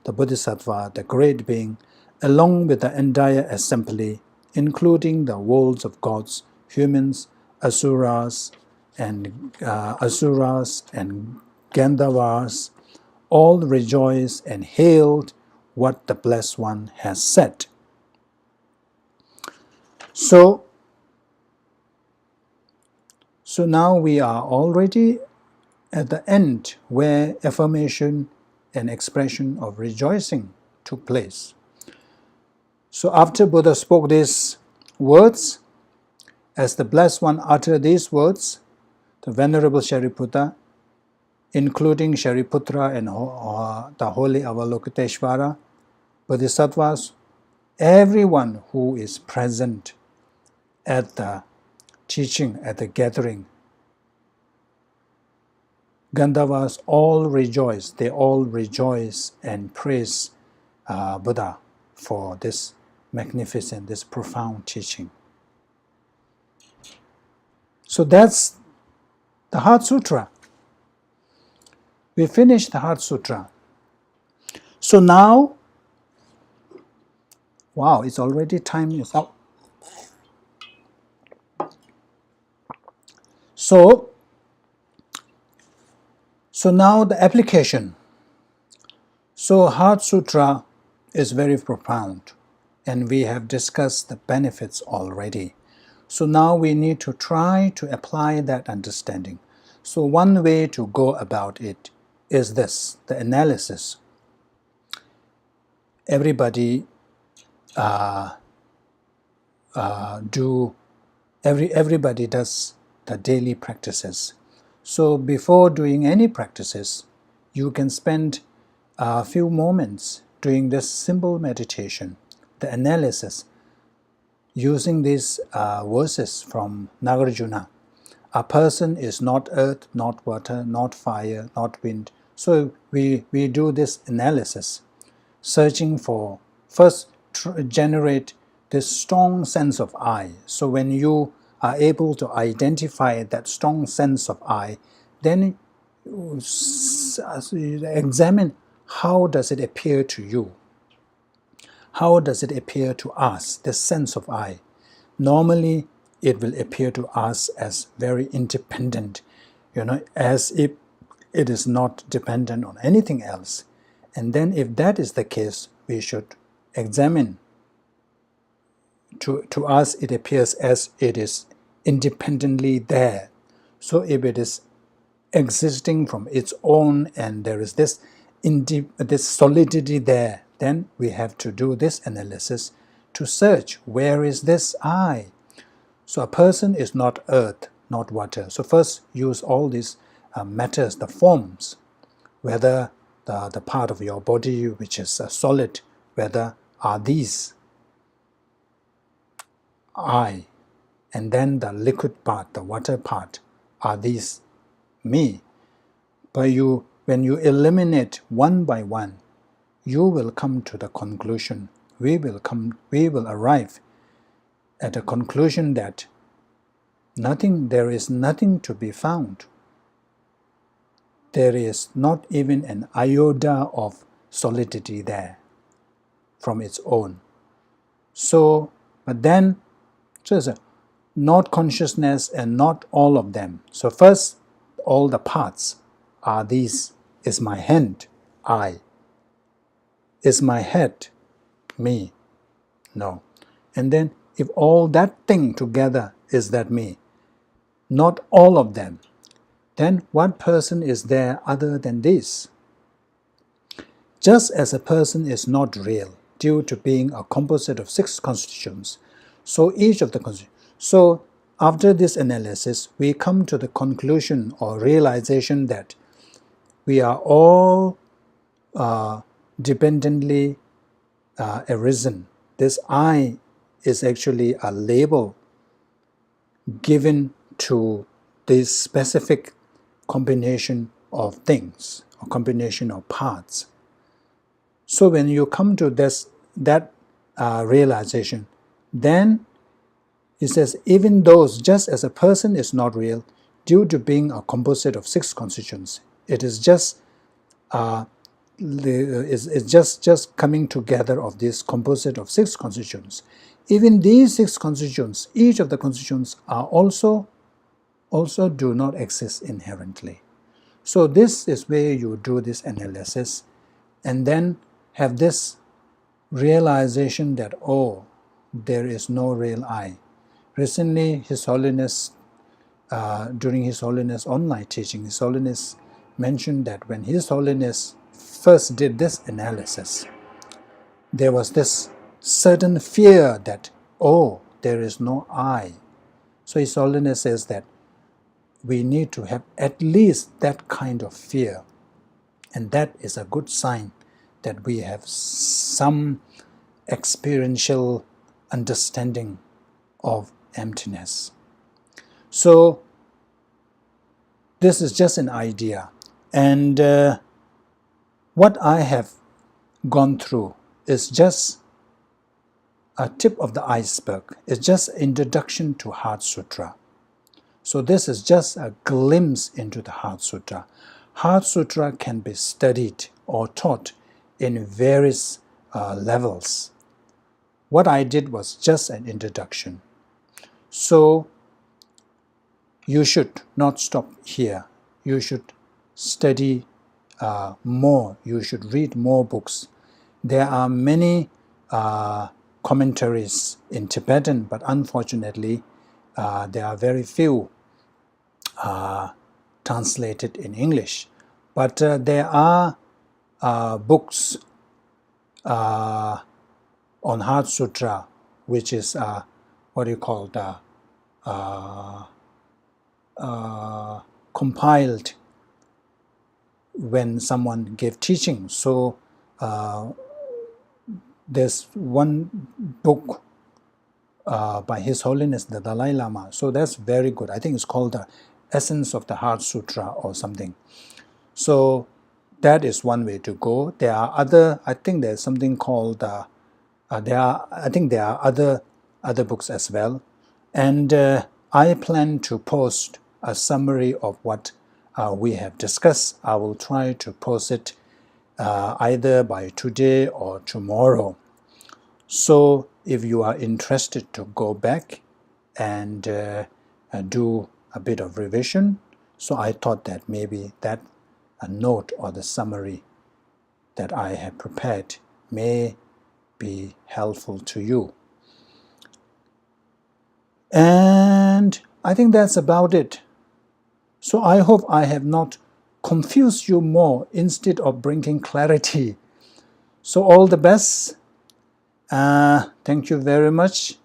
the Bodhisattva, the Great Being, along with the entire assembly, including the worlds of gods, humans, asuras, and Gandharvas, all rejoiced and hailed what the Blessed One has said. So now we are already at the end where affirmation and expression of rejoicing took place. So after Buddha spoke these words, as the Blessed One uttered these words, the Venerable Shariputra, including Shariputra and the Holy Avalokiteshvara, Bodhisattvas, everyone who is present at the teaching, at the gathering, Gandharvas all rejoice. They all rejoice and praise Buddha for this magnificent, this profound teaching. So that's the Heart Sutra. We finished the Heart Sutra. So now, wow, it's already time is up. So now the application. So Heart Sutra is very profound, and we have discussed the benefits already. So now we need to try to apply that understanding. So one way to go about it is this, the analysis. Everybody everybody does the daily practices. So before doing any practices, you can spend a few moments doing this simple meditation, the analysis, using these verses from Nagarjuna. A person is not earth, not water, not fire, not wind. So we do this analysis, searching for, first generate this strong sense of I. So when you are able to identify that strong sense of I, then you examine how does it appear to you. How does it appear to us, this sense of I? Normally, it will appear to us as very independent, as if it is not dependent on anything else. And then if that is the case, we should examine. To us, it appears as it is independently there. So if it is existing from its own and there is this solidity there, then we have to do this analysis to search, where is this I? So a person is not earth, not water. So first use all these matters, the forms, whether the part of your body which is solid, whether are these I, and then the liquid part, the water part, are these me? But when you eliminate one by one, you will come to the conclusion, we will arrive at a conclusion that there is nothing to be found. There is not even an iota of solidity there from its own. So, but then, not consciousness and not all of them. So first, all the parts are these. Is my hand, I? Is my head, me? No. And then, if all that thing together is that me, not all of them, then what person is there other than this? Just as a person is not real, due to being a composite of 6 constituents. So each of the constituents. So after this analysis, we come to the conclusion or realization that we are all dependently arisen. This I is actually a label given to this specific combination of things, or combination of parts. So when you come to that realization, then it says, even those, just as a person is not real, due to being a composite of 6 constituents, it is just it's just coming together of this composite of 6 constituents. Even these 6 constituents, each of the constituents are also do not exist inherently. So this is where you do this analysis and then have this realization that, oh, there is no real I. Recently, His Holiness, during His Holiness online teaching, His Holiness mentioned that when His Holiness first did this analysis, there was this certain fear that, oh, there is no I. So His Holiness says that we need to have at least that kind of fear, and that is a good sign that we have some experiential understanding of emptiness. So this is just an idea, and what I have gone through is just a tip of the iceberg. It's just introduction to Heart Sutra. So this is just a glimpse into the Heart Sutra. Heart Sutra can be studied or taught in various levels. What I did was just an introduction. So you should not stop here. You should study more. You should read more books. There are many commentaries in Tibetan, but unfortunately there are very few translated in English. But there are books on Heart Sutra, which is what you call the compiled when someone gave teaching. So there's one book by His Holiness the Dalai Lama. So that's very good. I think it's called the Essence of the Heart Sutra or something. So that is one way to go. There are other, I think there's something called, I think there are other books as well. And I plan to post a summary of what we have discussed. I will try to post it either by today or tomorrow. So if you are interested to go back and do a bit of revision, so I thought that maybe that a note or the summary that I have prepared may be helpful to you. And I think that's about it. So I hope I have not confused you more instead of bringing clarity. So all the best. Thank you very much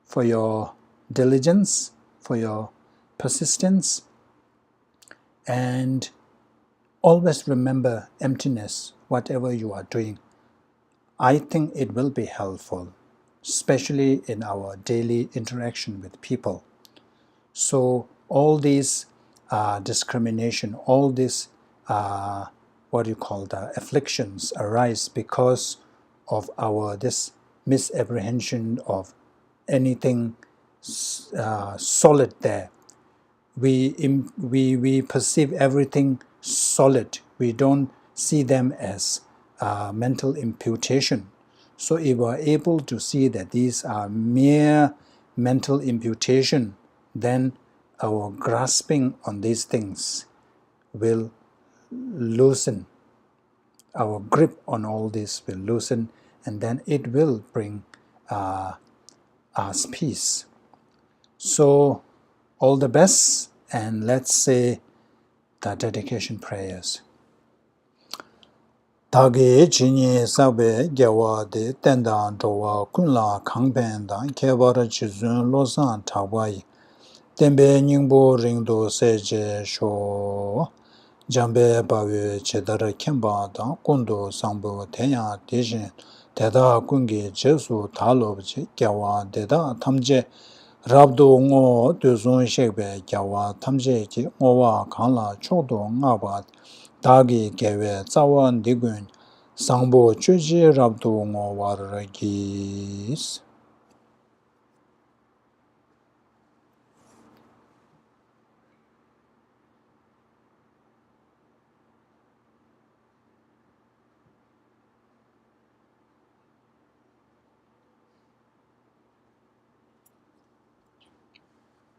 for your diligence, for your persistence, and always remember emptiness, whatever you are doing. I think it will be helpful, especially in our daily interaction with people. So all these discrimination, all these what you call the afflictions arise because of our this misapprehension of anything solid there. We perceive everything solid. We don't see them as mental imputation. So if we are able to see that these are mere mental imputation, then our grasping on these things will loosen. Our grip on all this will loosen, and then it will bring us peace. So all the best, and let's say the dedication prayers. Dagi chini sabbe gyawa de tendan dowa kunla kangpendan kebara chizun losan tawayi. Tembe nyingbo ringdo seje sho. Jambe bawe chedara kemba dan kondo sangbo tenya deshin. Teda kungi jesu talobje gyawa deda tamje. Rabdo ngo duzun shekbe gyawa tamje ki ngowa kanla chodo ngaba. Dagi gewe cawa nigun sangbo chuji rabdo ngo waragis.